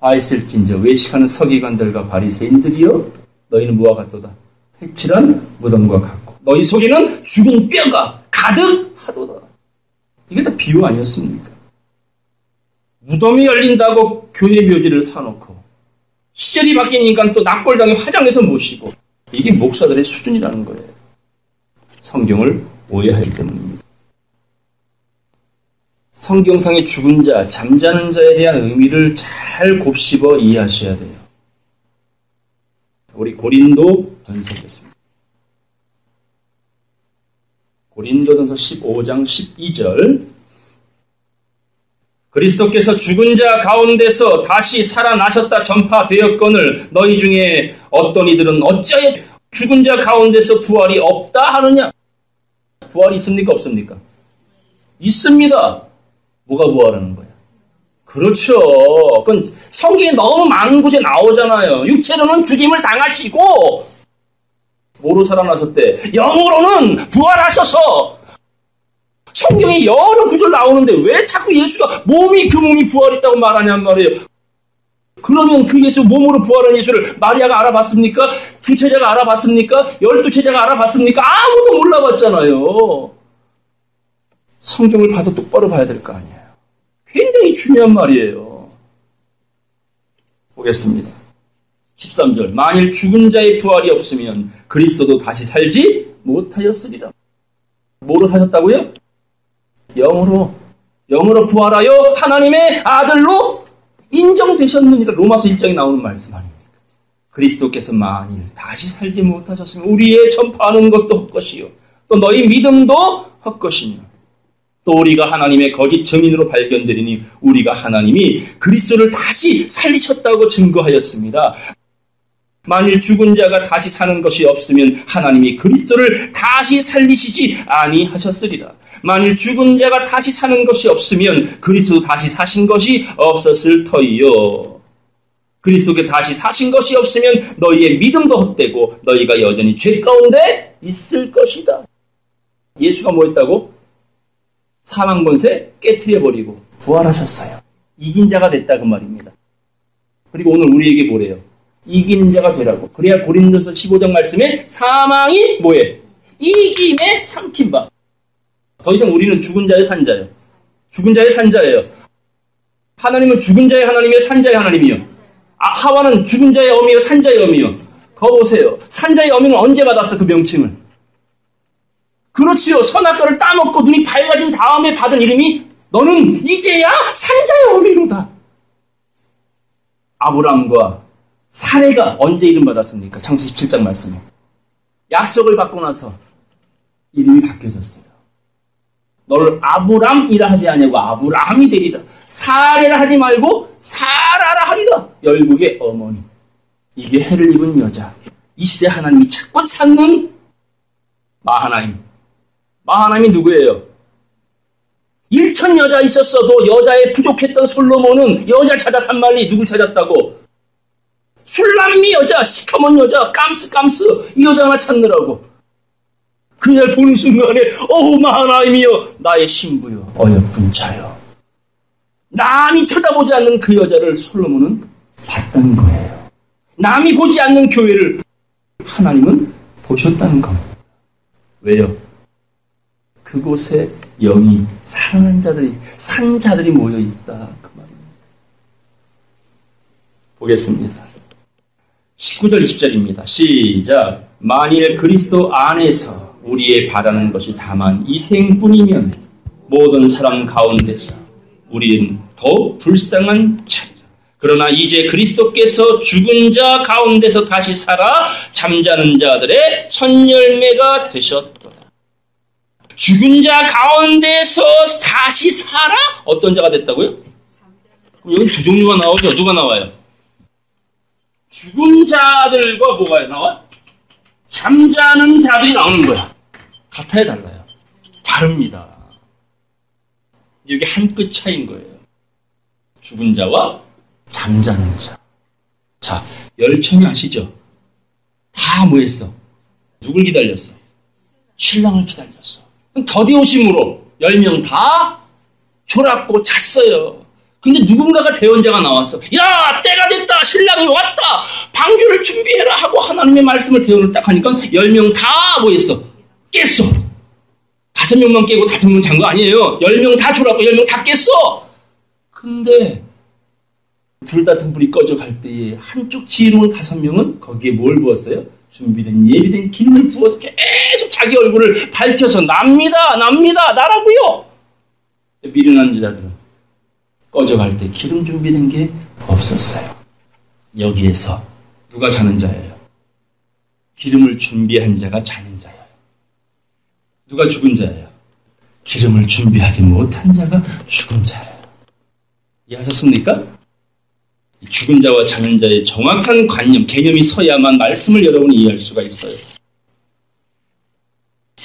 아있을진저 외식하는 서기관들과 바리새인들이여 너희는 무화 같도다. 회칠한 무덤과 같고 너희 속에는 죽은 뼈가 가득하도다. 이게 다 비유 아니었습니까? 무덤이 열린다고 교회 묘지를 사놓고 시절이 바뀌니까 또 납골당에 화장해서 모시고 이게 목사들의 수준이라는 거예요. 성경을 오해하기 때문입니다. 성경상의 죽은 자, 잠자는 자에 대한 의미를 잘 곱씹어 이해하셔야 돼요. 우리 고린도 전서겠습니다. 고린도전서 15장 12절 그리스도께서 죽은 자 가운데서 다시 살아나셨다 전파되었거늘 너희 중에 어떤 이들은 어찌하여 죽은 자 가운데서 부활이 없다 하느냐? 부활이 있습니까? 없습니까? 있습니다. 뭐가 부활하는 거야? 그렇죠. 그건 성경에 너무 많은 곳에 나오잖아요. 육체로는 죽임을 당하시고 뭐로 살아나셨대? 영으로는 부활하셔서 성경에 여러 구절 나오는데 왜 자꾸 예수가 그 몸이 부활했다고 말하냔 말이에요. 그러면 그 예수 몸으로 부활한 예수를 마리아가 알아봤습니까? 두 제자가 알아봤습니까? 12제자가 알아봤습니까? 아무도 몰라봤잖아요. 성경을 봐도 똑바로 봐야 될 거 아니에요. 굉장히 중요한 말이에요. 보겠습니다. 13절 만일 죽은 자의 부활이 없으면 그리스도도 다시 살지 못하였으리라. 뭐로 사셨다고요? 영으로 부활하여 하나님의 아들로 인정되셨느니라. 로마서 1장에 나오는 말씀 아닙니까? 그리스도께서 만일 다시 살지 못하셨으면 우리의 전파하는 것도 헛것이요 또 너희 믿음도 헛것이며 또 우리가 하나님의 거짓 증인으로 발견되리니 우리가 하나님이 그리스도를 다시 살리셨다고 증거하였습니다. 만일 죽은 자가 다시 사는 것이 없으면 하나님이 그리스도를 다시 살리시지 아니하셨으리라. 만일 죽은 자가 다시 사는 것이 없으면 그리스도 다시 사신 것이 없었을 터이요. 그리스도께 다시 사신 것이 없으면 너희의 믿음도 헛되고 너희가 여전히 죄 가운데 있을 것이다. 예수가 뭐 했다고? 사망 권세 깨트려버리고 부활하셨어요. 이긴 자가 됐다 그 말입니다. 그리고 오늘 우리에게 뭐래요? 이기는 자가 되라고. 그래야 고린도전서 15장 말씀에 사망이 뭐해? 이김에 삼킨 바. 더 이상 우리는 죽은 자의 산자예요. 죽은 자의 산자예요. 하나님은 죽은 자의 하나님이요 산자의 하나님이요. 하와는 죽은 자의 어미요 산자의 어미요. 거 보세요. 산자의 어미는 언제 받았어 그 명칭을? 그렇지요. 선악과를 따먹고 눈이 밝아진 다음에 받은 이름이 너는 이제야 산자의 어미로다. 아브라함과 사레가 언제 이름 받았습니까? 창세기 17장 말씀에. 약속을 받고 나서 이름이 바뀌어졌어요. 너를 아브람이라 하지 아니하고 아브라함이 되리라. 사레라 하지 말고 사라라 하리라. 열국의 어머니. 이게 해를 입은 여자. 이 시대 하나님이 자꾸 찾는 마하나임. 마하나임이 누구예요? 1천 여자 있었어도 여자에 부족했던 솔로몬은 여자를 찾아 산말리 누굴 찾았다고? 술람미 여자, 시커먼 여자, 깜스 이 여자 하나 찾느라고. 그날 보는 순간에 마하나임이여 나의 신부여 어여쁜 자여. 남이 쳐다보지 않는 그 여자를 솔로몬은 봤다는 거예요. 남이 보지 않는 교회를 하나님은 보셨다는 겁니다. 왜요? 그곳에 영이 살아난 자들이 산 자들이 모여있다 그 말입니다. 보겠습니다. 19절 20절입니다. 시작. 만일 그리스도 안에서 우리의 바라는 것이 다만 이 생뿐이면 모든 사람 가운데서 우리는 더욱 불쌍한 자리라. 그러나 이제 그리스도께서 죽은 자 가운데서 다시 살아 잠자는 자들의 첫열매가 되셨도다. 죽은 자 가운데서 다시 살아? 어떤 자가 됐다고요? 그럼 여기 두 종류가 나오죠. 누가 나와요? 죽은 자들과 뭐가 나와? 잠자는 자들이 나오는 거야. 같아요, 달라요? 다릅니다. 이게 한 끗 차이인 거예요. 죽은 자와 잠자는 자. 자, 열천이 아시죠? 다 뭐 했어? 누굴 기다렸어? 신랑을 기다렸어. 더디오심으로 10명 다 졸았고 잤어요. 근데 누군가가 대언자가 나왔어. 야, 때가 됐다. 신랑이 왔다. 방주를 준비해라 하고 하나님의 말씀을 대언을 딱 하니까 10명 다 뭐 했어? 깼어. 5명만 깨고 5명 잔 거 아니에요. 10명 다 졸았고 10명 다 깼어. 근데 둘 다 등불이 꺼져갈 때에 한쪽 지혜로운 5명은 거기에 뭘 부었어요? 준비된 예비된 기름을 부어서 계속 자기 얼굴을 밝혀서 납니다. 나라고요. 미련한 자들은 꺼져갈 때 기름 준비된 게 없었어요. 여기에서 누가 자는 자예요? 기름을 준비한 자가 자는 자예요. 누가 죽은 자예요? 기름을 준비하지 못한 자가 죽은 자예요. 이해하셨습니까? 죽은 자와 자는 자의 정확한 관념, 개념이 서야만 말씀을 여러분이 이해할 수가 있어요.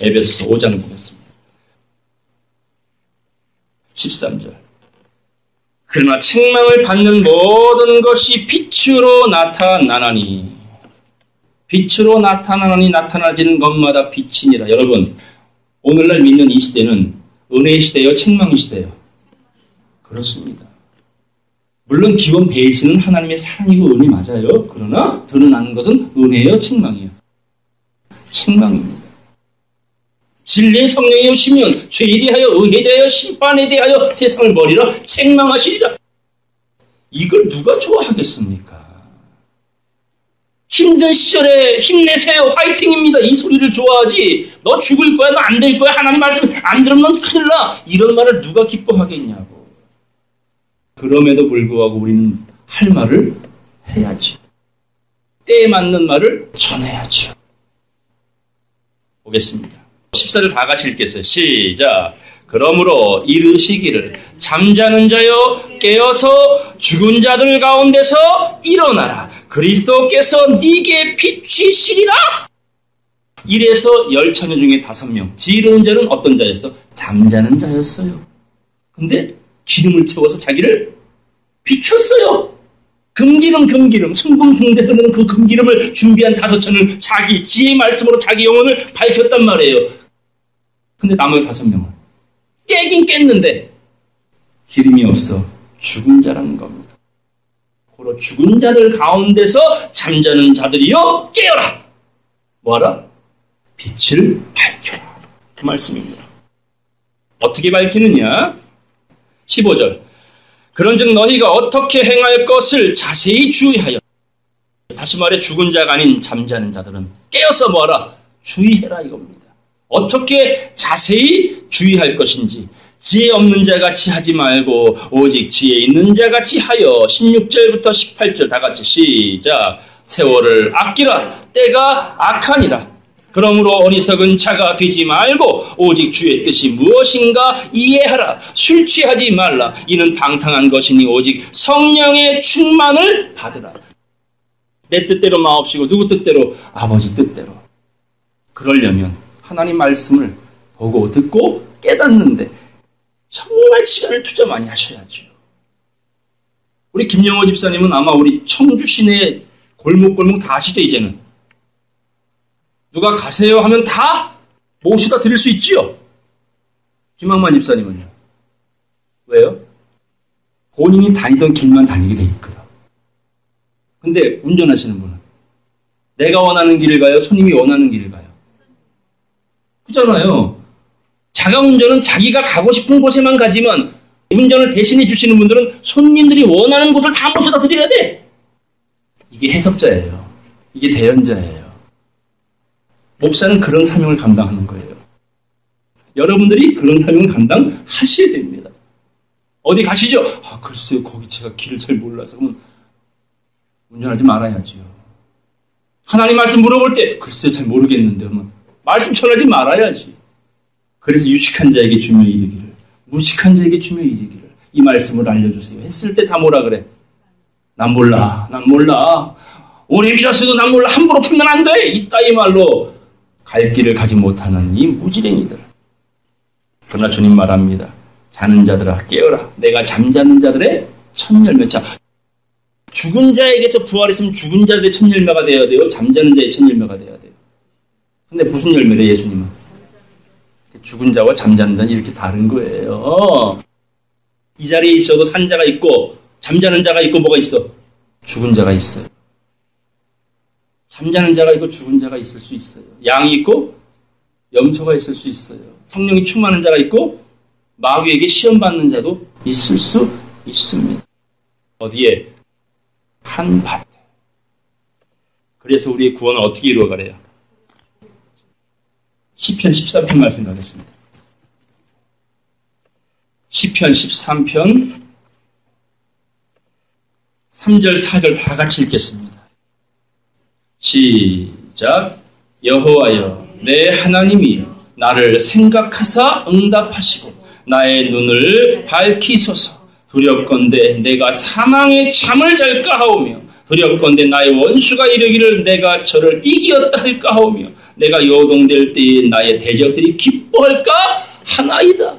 에베소서 5장을 보겠습니다. 13절. 그러나 책망을 받는 모든 것이 빛으로 나타나나니. 빛으로 나타나나니 나타나지는 것마다 빛이니라. 여러분, 오늘날 믿는 이 시대는 은혜의 시대요, 책망의 시대요? 그렇습니다. 물론 기본 베이스는 하나님의 사랑이고 은혜 맞아요. 그러나 드러나는 것은 은혜요, 책망이에요. 책망입니다. 진리의 성령이 오시면 죄에 대하여, 의에 대하여, 심판에 대하여 세상을 버리라 책망하시리라. 이걸 누가 좋아하겠습니까? 힘든 시절에 힘내세요, 화이팅입니다, 이 소리를 좋아하지. 너 죽을 거야, 너 안 될 거야, 하나님 말씀 안 들으면 넌 큰일 나, 이런 말을 누가 기뻐하겠냐고. 그럼에도 불구하고 우리는 할 말을 해야지. 때에 맞는 말을 전해야죠. 보겠습니다. 14절 다 같이 읽겠어요. 시작. 그러므로 이르시기를 잠자는 자여 깨어서 죽은 자들 가운데서 일어나라. 그리스도께서 네게 비추시리라. 이래서 열처녀 중에 5명. 지혜로운 자는 어떤 자였어? 잠자는 자였어요. 근데 기름을 채워서 자기를 비췄어요. 금기름, 승분붕대 흐르는 그 금기름을 준비한 5천을 자기 지혜의 말씀으로 자기 영혼을 밝혔단 말이에요. 근데 나머지 5명은 깨긴 깼는데 기름이 없어 죽은 자라는 겁니다. 고로 죽은 자들 가운데서 잠자는 자들이여 깨어라. 뭐하라? 빛을 밝혀라. 그 말씀입니다. 어떻게 밝히느냐? 15절. 그런즉 너희가 어떻게 행할 것을 자세히 주의하여. 다시 말해 죽은 자가 아닌 잠자는 자들은 깨어서 뭐하라? 주의해라 이겁니다. 어떻게 자세히 주의할 것인지. 지혜 없는 자같이 하지 말고 오직 지혜 있는 자같이 하여. 16절부터 18절 다 같이 시작. 세월을 아끼라. 때가 악하니라. 그러므로 어리석은 자가 되지 말고 오직 주의 뜻이 무엇인가 이해하라. 술 취하지 말라. 이는 방탕한 것이니 오직 성령의 충만을 받으라. 내 뜻대로 마옵시고 누구 뜻대로? 아버지 뜻대로. 그러려면 하나님 말씀을 보고 듣고 깨닫는데 정말 시간을 투자 많이 하셔야죠. 우리 김영호 집사님은 아마 우리 청주 시내 골목골목 다 아시죠 이제는. 누가 가세요 하면 다 모시다 드릴 수 있지요. 김학만 집사님은요. 왜요? 본인이 다니던 길만 다니게 돼 있거든. 근데 운전하시는 분은 내가 원하는 길을 가요? 손님이 원하는 길을 가요? 그잖아요. 자가운전은 자기가 가고 싶은 곳에만 가지만 운전을 대신해 주시는 분들은 손님들이 원하는 곳을 다 모셔다 드려야 돼. 이게 해석자예요. 이게 대연자예요. 목사는 그런 사명을 감당하는 거예요. 여러분들이 그런 사명을 감당하셔야 됩니다. 어디 가시죠? 아, 글쎄요, 거기 제가 길을 잘 몰라서. 그러면 운전하지 말아야죠. 하나님 말씀 물어볼 때, 글쎄요, 잘 모르겠는데. 그러면 말씀 전하지 말아야지. 그래서 유식한 자에게 주며 이르기를, 무식한 자에게 주며 이르기를, 이 말씀을 알려주세요. 했을 때 다 뭐라 그래? 난 몰라. 오래 믿었어도 난 몰라. 함부로 풀면 안 돼. 이따위 말로 갈 길을 가지 못하는 이 무지랭이들. 그러나 주님 말합니다. 자는 자들아 깨어라. 내가 잠자는 자들의 첫 열매자. 죽은 자에게서 부활했으면 죽은 자들의 첫 열매가 되어야 돼요. 잠자는 자의 첫 열매가 되어야 돼요. 근데 무슨 열매래 예수님은? 죽은 자와 잠자는 자는 이렇게 다른 거예요. 이 자리에 있어도 산 자가 있고 잠자는 자가 있고 뭐가 있어? 죽은 자가 있어요. 잠자는 자가 있고 죽은 자가 있을 수 있어요. 양이 있고 염소가 있을 수 있어요. 성령이 충만한 자가 있고 마귀에게 시험받는 자도 있을 수 있습니다. 어디에? 한 밭에. 그래서 우리의 구원을 어떻게 이루어가래요? 시편 13편 말씀 가겠습니다. 시편 13편 3절 4절 다 같이 읽겠습니다. 시작. 여호와여 내 하나님이여 나를 생각하사 응답하시고 나의 눈을 밝히소서. 두렵건대 내가 사망의 잠을 잘까 하오며 두렵건대 나의 원수가 이르기를 내가 저를 이기었다 할까 하오며 내가 요동될 때에 나의 대적들이 기뻐할까 하나이다.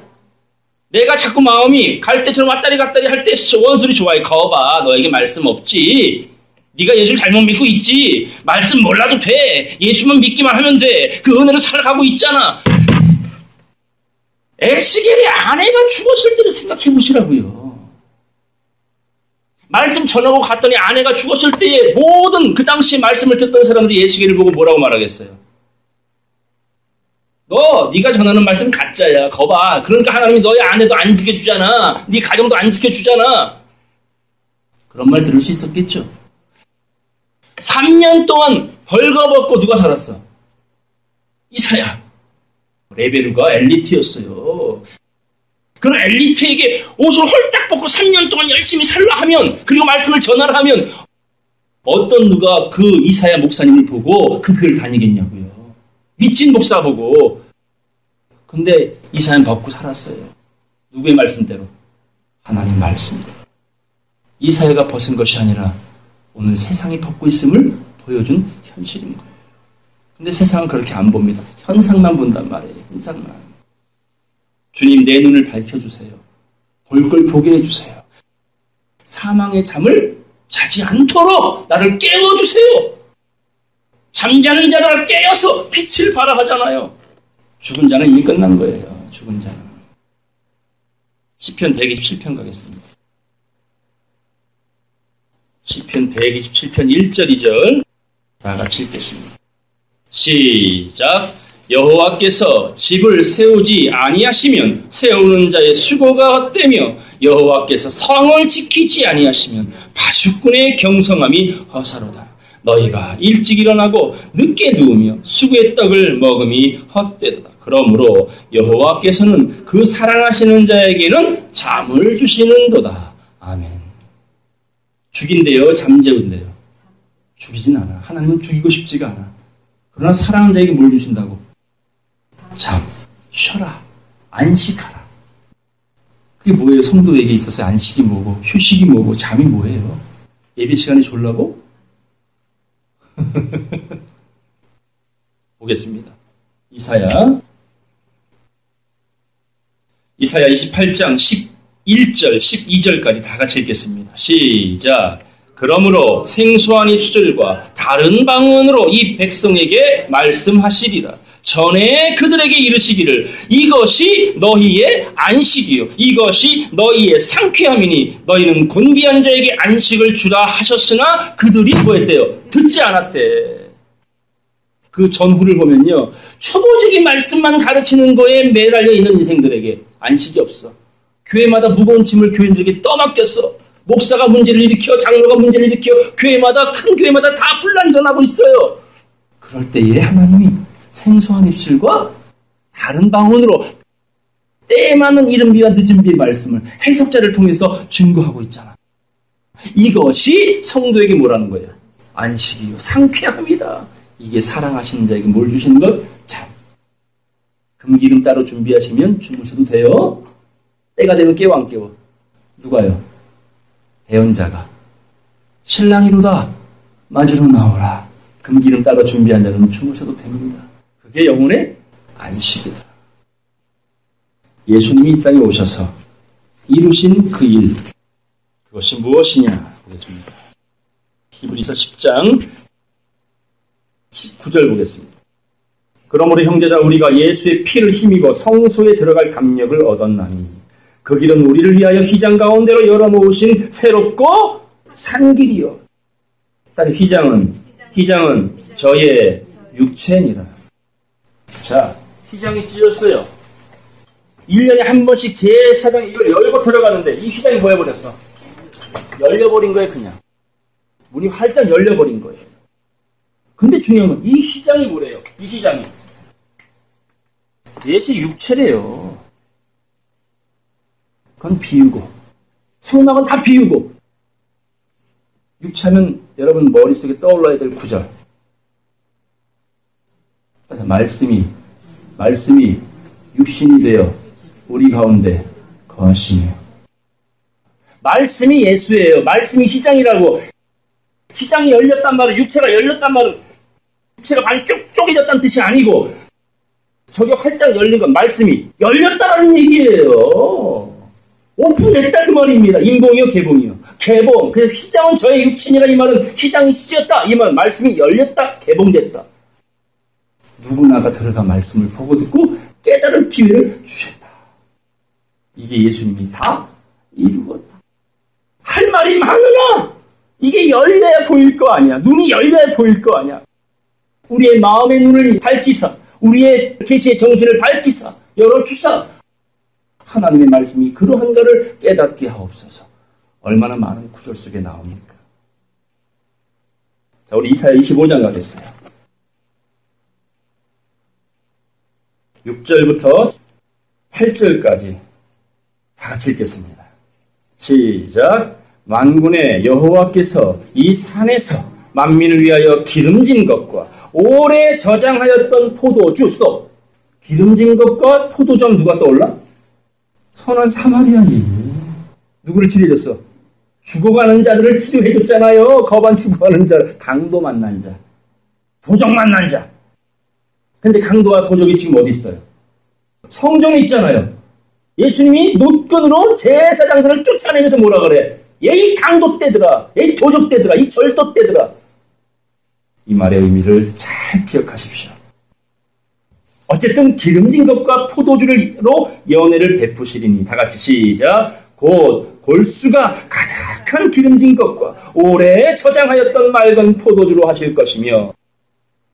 내가 자꾸 마음이 갈 때처럼 왔다리 갔다리 할 때 원수들이 좋아해. 거봐 너에게 말씀 없지. 네가 예수를 잘못 믿고 있지. 말씀 몰라도 돼. 예수만 믿기만 하면 돼. 그 은혜로 살아가고 있잖아. 에스겔의 아내가 죽었을 때를 생각해 보시라고요. 말씀 전하고 갔더니 아내가 죽었을 때에 모든 그 당시에 말씀을 듣던 사람들이 에스겔을 보고 뭐라고 말하겠어요? 네가 전하는 말씀 가짜야. 거봐. 그러니까 하나님이 너의 아내도 안 지켜주잖아. 네 가정도 안 지켜주잖아. 그런 말 들을 수 있었겠죠. 3년 동안 벌거벗고 누가 살았어? 이사야. 레베루가 엘리트였어요. 그런 엘리트에게 옷을 홀딱 벗고 3년 동안 열심히 살라 하면, 그리고 말씀을 전하라 하면 어떤 누가 그 이사야 목사님을 보고 그 교회를 다니겠냐고요. 미친 목사 보고. 근데 이사야는 벗고 살았어요. 누구의 말씀대로? 하나님 말씀대로. 이사야가 벗은 것이 아니라 오늘 세상이 벗고 있음을 보여준 현실인 거예요. 근데 세상은 그렇게 안 봅니다. 현상만 본단 말이에요. 현상만. 주님 내 눈을 밝혀주세요. 볼 걸 보게 해주세요. 사망의 잠을 자지 않도록 나를 깨워주세요. 잠자는 자들을 깨어서 빛을 발하 하잖아요. 죽은 자는 이미 끝난 거예요. 죽은 자는. 시편 127편 가겠습니다. 시편 127편 1절 2절 다 같이 읽겠습니다. 시작. 여호와께서 집을 세우지 아니하시면 세우는 자의 수고가 헛되며 여호와께서 성을 지키지 아니하시면 바수꾼의 경성함이 허사로다. 너희가 일찍 일어나고 늦게 누우며 수고의 떡을 먹음이 헛되도다. 그러므로 여호와께서는 그 사랑하시는 자에게는 잠을 주시는도다. 아멘. 죽인대요? 잠재운대요? 죽이진 않아. 하나님은 죽이고 싶지가 않아. 그러나 사랑하는 자에게 뭘 주신다고? 잠, 쉬어라, 안식하라. 그게 뭐예요? 성도에게 있어서 안식이 뭐고 휴식이 뭐고 잠이 뭐예요? 예배 시간에 졸라고? 보겠습니다. 이사야 28장 11절 12절까지 다 같이 읽겠습니다. 시작. 그러므로 생소한 입술과 다른 방언으로 이 백성에게 말씀하시리라. 전에 그들에게 이르시기를 이것이 너희의 안식이요 이것이 너희의 상쾌함이니 너희는 곤비한 자에게 안식을 주라 하셨으나 그들이 뭐했대요? 듣지 않았대. 그 전후를 보면요, 초보적인 말씀만 가르치는 거에 매달려 있는 인생들에게 안식이 없어. 교회마다 무거운 짐을 교인들에게 떠맡겼어. 목사가 문제를 일으켜, 장로가 문제를 일으켜, 교회마다, 큰 교회마다 다 분란이 일어나고 있어요. 그럴 때에 하나님이 생소한 입술과 다른 방언으로 때에 맞는 이른 비와 늦은 비의 말씀을 해석자를 통해서 증거하고 있잖아. 이것이 성도에게 뭐라는 거예요? 안식이요, 상쾌함이다. 이게 사랑하시는 자에게 뭘 주시는 것? 잠. 금기름 따로 준비하시면 주무셔도 돼요. 때가 되면 깨워 안 깨워? 누가요? 대언자가 신랑이로다 맞으러 나오라. 금기름 따로 준비한 자는 주무셔도 됩니다. 그게 영혼의 안식이다. 예수님이 이 땅에 오셔서 이루신 그 일, 그것이 무엇이냐 보겠습니다. 히브리서 10장 19절 보겠습니다. 그러므로 형제들아 우리가 예수의 피를 힘입어 성소에 들어갈 담력을 얻었나니 그 길은 우리를 위하여 휘장 가운데로 열어놓으신 새롭고 산 길이요. 휘장은 저의 육체니라. 자, 휘장이 찢었어요. 1년에 한 번씩 제사장 이걸 열고 들어가는데 이 휘장이 뭐 해버렸어? 열려버린 거예요. 그냥 문이 활짝 열려버린 거예요. 근데 중요한 건 이 휘장이 뭐래요? 이 휘장이 예수의 육체래요. 그건 비유고 성막은 다 비유고 육체는 여러분 머릿속에 떠올라야 될 구절. 말씀이 육신이 되어 우리 가운데 거하시며. 말씀이 예수예요. 말씀이 휘장이라고. 휘장이 열렸단 말은 육체가 열렸단 말은 육체가 많이 쪼개졌다는 뜻이 아니고 저게 활짝 열린 건 말씀이 열렸다라는 얘기예요. 오픈됐다 그 말입니다. 인봉이요 개봉이요. 개봉. 그래서 휘장은 저의 육체니라 이 말은 휘장이 찢었다. 이 말은 말씀이 열렸다 개봉됐다. 누구나가 들어가 말씀을 보고 듣고 깨달을 기회를 주셨다. 이게 예수님이 다 이루었다. 할 말이 많으나 이게 열려야 보일 거 아니야. 눈이 열려야 보일 거 아니야. 우리의 마음의 눈을 밝히사 우리의 계시의 정신을 밝히사 열어주사 하나님의 말씀이 그러한가를 깨닫게 하옵소서. 얼마나 많은 구절 속에 나옵니까? 자, 우리 이사야 25장 가겠어요. 6절부터 8절까지 다 같이 읽겠습니다. 시작. 만군의 여호와께서 이 산에서 만민을 위하여 기름진 것과 오래 저장하였던 포도주 스톱. 기름진 것과 포도주 누가 떠올라? 선한 사마리아인. 누구를 치료해줬어? 죽어가는 자들을 치료해줬잖아요. 거반 죽어가는 자, 강도 만난 자, 도적 만난 자. 근데 강도와 도적이 지금 어디 있어요? 성전에 있잖아요. 예수님이 노끈으로 제사장들을 쫓아내면서 뭐라 그래? 이 강도 때들아, 이 도적 때들아, 이 절도 때들아. 이 말의 의미를 잘 기억하십시오. 어쨌든 기름진 것과 포도주로 연회를 베푸시리니. 다 같이 시작. 곧 골수가 가득한 기름진 것과 오래 저장하였던 맑은 포도주로 하실 것이며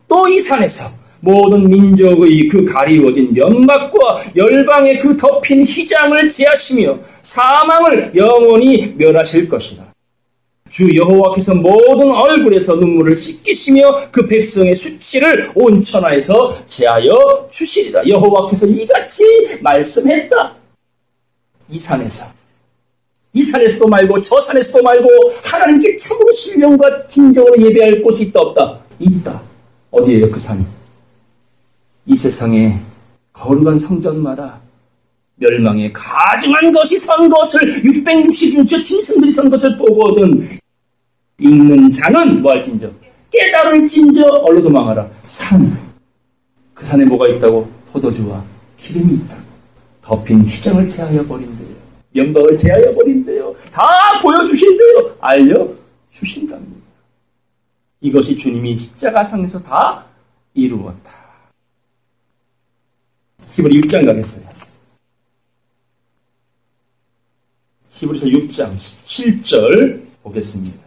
또 이 산에서 모든 민족의 그 가리워진 면막과 열방의 그 덮인 휘장을 제하시며 사망을 영원히 멸하실 것이다. 주 여호와께서 모든 얼굴에서 눈물을 씻기시며 그 백성의 수치를 온 천하에서 제하여 주시리라. 여호와께서 이같이 말씀했다. 이 산에서도 말고 저 산에서도 말고 하나님께 참으로 신령과 진정으로 예배할 곳이 있다 없다? 있다. 어디예요 그 산이? 이 세상에 거룩한 성전마다 멸망에 가증한 것이 선 것을 666조 짐승들이 선 것을 보거든 읽는 자는 뭐 할진저 깨달을진저 얼로 도망하라. 산. 그 산에 뭐가 있다고? 포도주와 기름이 있다고. 덮인 휘장을 제하여 버린대요. 면박을 제하여 버린대요. 다 보여주신대요. 알려주신답니다. 이것이 주님이 십자가상에서 다 이루었다. 히브리 6장 가겠어요. 히브리서 6장 17절 보겠습니다.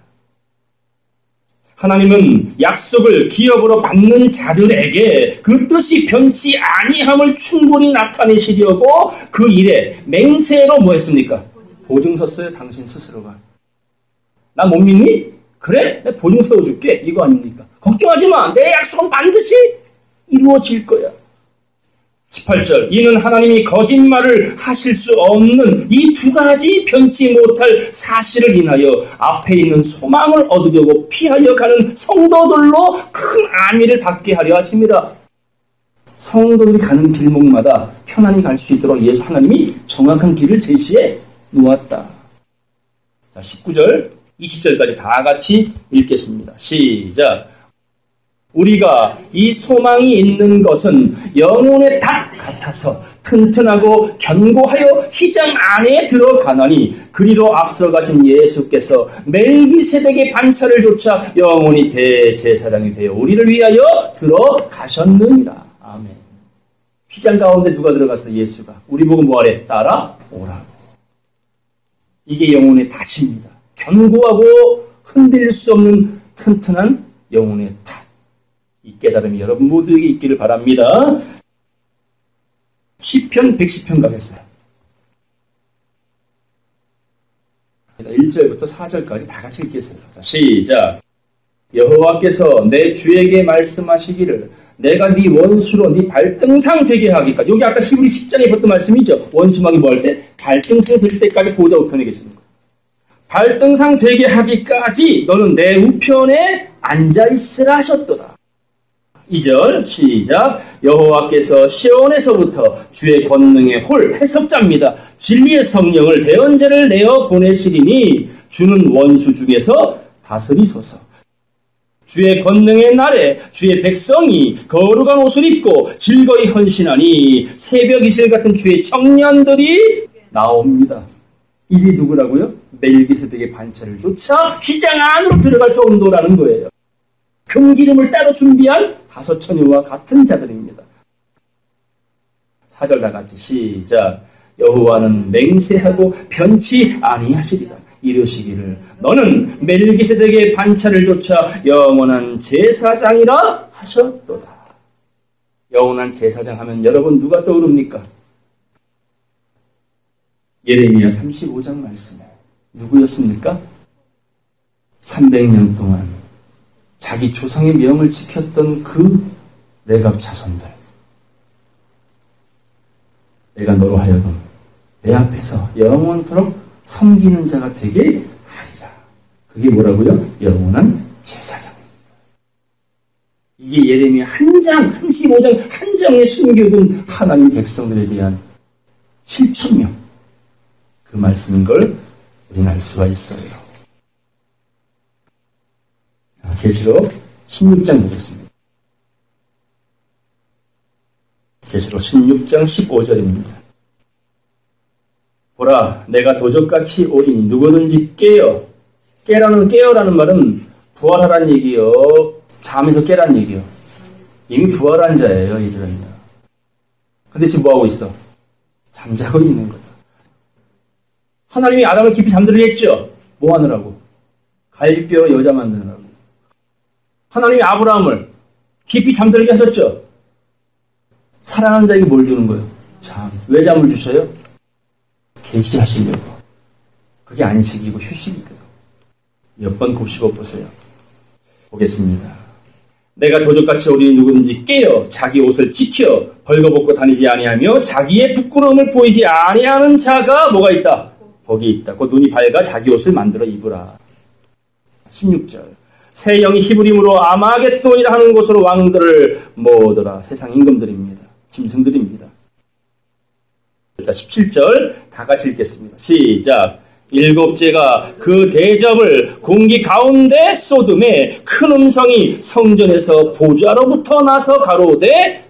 하나님은 약속을 기업으로 받는 자들에게 그 뜻이 변치 아니함을 충분히 나타내시려고 그 일에 맹세로 뭐 했습니까? 보증 섰어요. 당신 스스로가. 나 못 믿니? 그래? 내가 보증 세워줄게. 이거 아닙니까? 걱정하지 마. 내 약속은 반드시 이루어질 거야. 18절. 이는 하나님이 거짓말을 하실 수 없는 이 두 가지 변치 못할 사실을 인하여 앞에 있는 소망을 얻으려고 피하여 가는 성도들로 큰 안위를 받게 하려 하십니다. 성도들이 가는 길목마다 편안히 갈 수 있도록 예수 하나님이 정확한 길을 제시해 놓았다. 자, 19절, 20절까지 다 같이 읽겠습니다. 시작. 우리가 이 소망이 있는 것은 영혼의 닭 같아서 튼튼하고 견고하여 휘장 안에 들어가나니 그리로 앞서 가신 예수께서 멜기세덱의 반차를 조차 영원히 대제사장이 되어 우리를 위하여 들어가셨느니라. 아멘. 휘장 가운데 누가 들어갔어? 예수가. 우리 보고 뭐하래? 따라오라고. 이게 영혼의 탓입니다. 견고하고 흔들릴 수 없는 튼튼한 영혼의 탓. 이 깨달음이 여러분 모두에게 있기를 바랍니다. 시편 110편 가겠어요. 1절부터 4절까지 다 같이 읽겠습니다. 자, 시작. 여호와께서 내 주에게 말씀하시기를 내가 네 원수로 네 발등상 되게 하기까지. 여기 아까 히브리 10장에 봤던 말씀이죠. 원수막이 뭐 할 때? 발등상 될 때까지 보좌 우편에 계시는 거예요. 발등상 되게 하기까지 너는 내 우편에 앉아있으라 하셨도다. 2절 시작. 여호와께서 시온에서부터 주의 권능의 홀 해석자입니다. 진리의 성령을 대언자를 내어 보내시리니 주는 원수 중에서 다스리소서. 주의 권능의 날에 주의 백성이 거룩한 옷을 입고 즐거이 헌신하니 새벽 이슬 같은 주의 청년들이 나옵니다. 이게 누구라고요? 멜기세덱의 반차를 쫓아 휘장 안으로 들어갈 성도라는 거예요. 금기름을 따로 준비한 다섯 처녀와 같은 자들입니다. 4절 다 같이 시작. 여호와는 맹세하고 변치 아니하시리라. 이르시기를 너는 멜기세덱의 반차를 쫓아 영원한 제사장이라 하셨도다. 영원한 제사장 하면 여러분 누가 떠오릅니까? 예레미야 35장 말씀에 누구였습니까? 300년 동안 자기 조상의 명을 지켰던 그 레갑 자손들. 내가 너로 하여금 내 앞에서 영원토록 섬기는 자가 되게 하리라. 그게 뭐라고요? 영원한 제사장입니다. 이게 예레미야 한 장, 35장 한 장에 숨겨둔 하나님 백성들에 대한 실천명. 그 말씀인 걸 우리는 알 수가 있어요. 계시록 16장 보겠습니다. 계시록 16장 15절입니다. 보라, 내가 도적같이 오리니 누구든지 깨라는 말은 부활하란 얘기요. 잠에서 깨란 얘기요. 이미 부활한 자예요, 이들은요. 근데 지금 뭐하고 있어? 잠자고 있는 거다. 하나님이 아담을 깊이 잠들게 했죠. 뭐 하느라고? 갈뼈 여자 만드느라고. 하나님이 아브라함을 깊이 잠들게 하셨죠. 사랑하는 자에게 뭘 주는 거예요? 잠. 왜 잠을 주셔요? 계시하시려고. 그게 안식이고 휴식이거든. 몇 번 곱씹어 보세요. 보겠습니다. 내가 도적같이 오리니 누구든지 깨어 자기 옷을 지켜 벌거벗고 다니지 아니하며 자기의 부끄러움을 보이지 아니하는 자가 뭐가 있다? 복이 있다. 곧 눈이 밝아 자기 옷을 만들어 입으라. 16절. 새 영이 히브림으로 아마겟돈이라 하는 곳으로 왕들을 모으더라. 세상 임금들입니다. 짐승들입니다. 자, 17절 다 같이 읽겠습니다. 시작. 일곱째가 그 대접을 공기 가운데 쏟음에 큰 음성이 성전에서 보좌로부터 나서 가로되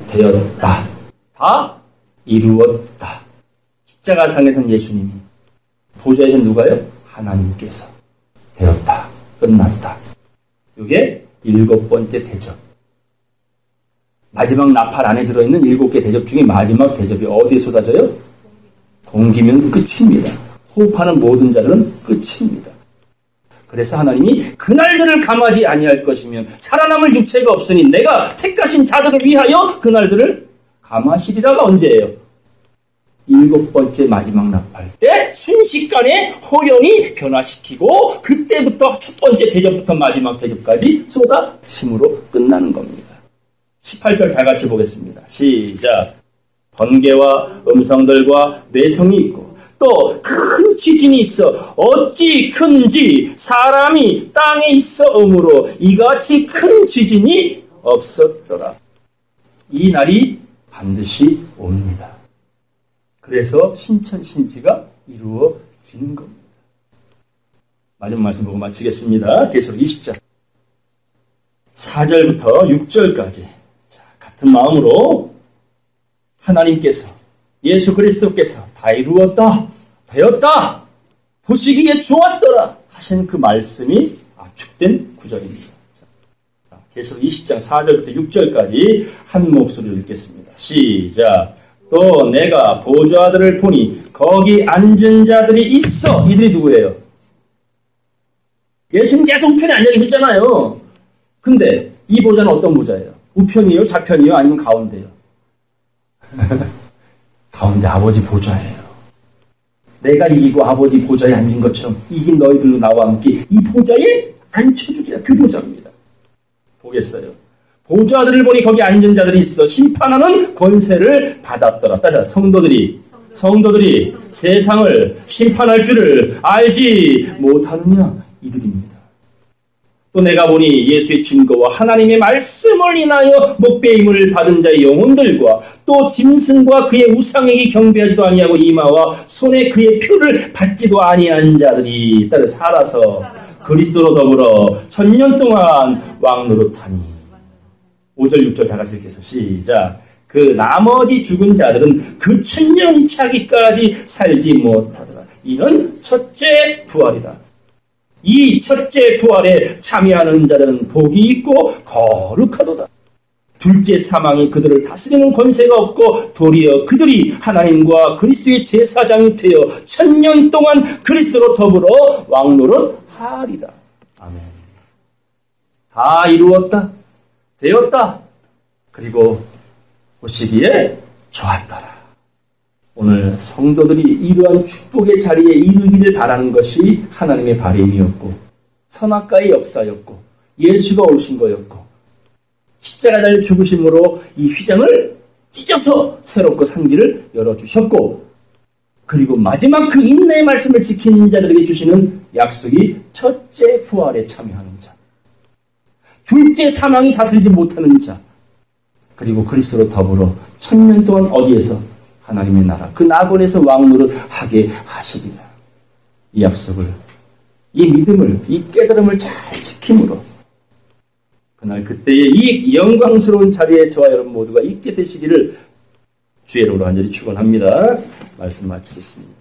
되었다. 다 이루었다. 십자가상에선 예수님이, 보좌에선 누가요? 하나님께서. 되었다. 끝났다. 이게 7번째 대접. 마지막 나팔 안에 들어있는 7개 대접 중에 마지막 대접이 어디에 쏟아져요? 공기면 끝입니다. 호흡하는 모든 자들은 끝입니다. 그래서 하나님이 그날들을 감하지 아니할 것이면 살아남을 육체가 없으니 내가 택하신 자들을 위하여 그날들을 감하시리라가 언제예요? 7번째 마지막 나팔 때 순식간에 호연이 변화시키고 그때부터 첫 번째 대접부터 마지막 대접까지 쏟아짐으로 끝나는 겁니다. 18절 다 같이 보겠습니다. 시작. 번개와 음성들과 뇌성이 있고 또 큰 지진이 있어 어찌 큰지 사람이 땅에 있어 오므로 이같이 큰 지진이 없었더라. 이 날이 반드시 옵니다. 그래서 신천신지가 이루어지는 겁니다. 마지막 말씀 보고 마치겠습니다. 계시록 20장 4절부터 6절까지 같은 마음으로 하나님께서 예수 그리스도께서 다 이루었다, 되었다, 보시기에 좋았더라 하신 그 말씀이 압축된 구절입니다. 계시록 20장 4절부터 6절까지 한 목소리로 읽겠습니다. 시작. 또 내가 보좌들을 보니 거기 앉은 자들이 있어. 이들이 누구예요? 예수님 계속 우편에 앉아 계셨잖아요. 근데 이 보좌는 어떤 보좌예요? 우편이요? 좌편이요? 아니면 가운데요? 가운데 아버지 보좌예요. 내가 이기고 아버지 보좌에 앉은 것처럼 이긴 너희들도 나와 함께 이 보좌에 앉혀주리라. 그 보좌입니다. 보겠어요. 보좌들을 보니 거기 앉은 자들이 있어 심판하는 권세를 받았더라. 따라 성도들이 세상을 심판할 줄을 알지 못하느냐? 이들입니다. 또 내가 보니 예수의 증거와 하나님의 말씀을 인하여 목배임을 받은 자의 영혼들과 또 짐승과 그의 우상에게 경배하지도 아니하고 이마와 손에 그의 표를 받지도 아니한 자들이 따라 살아서 그리스도로 더불어 1000년 동안 왕노릇하니. 5절 6절 다 같이 읽겠습니다. 시작. 그 나머지 죽은 자들은 그 1000년이 차기까지 살지 못하더라. 이는 첫째 부활이다. 이 첫째 부활에 참여하는 자들은 복이 있고 거룩하도다. 둘째 사망이 그들을 다스리는 권세가 없고 도리어 그들이 하나님과 그리스도의 제사장이 되어 1000년 동안 그리스도로 더불어 왕노릇하리다. 아멘. 다 이루었다. 되었다. 그리고 보시기에 좋았더라. 오늘 성도들이 이러한 축복의 자리에 이르기를 바라는 것이 하나님의 바람이었고 선악과의 역사였고 예수가 오신 거였고 십자가 달 죽으심으로 이 휘장을 찢어서 새롭고 산 길을 열어주셨고 그리고 마지막 그 인내의 말씀을 지키는 자들에게 주시는 약속이 첫째 부활에 참여하는 자, 둘째 사망이 다스리지 못하는 자, 그리고 그리스도로 더불어 1000년 동안 어디에서? 하나님의 나라, 그 낙원에서 왕노릇 하게 하시리라. 이 약속을, 이 믿음을, 이 깨달음을 잘 지킴으로 그날 그때의 이 영광스러운 자리에 저와 여러분 모두가 있게 되시기를 주의 이름으로 간절히 축원합니다. 말씀 마치겠습니다.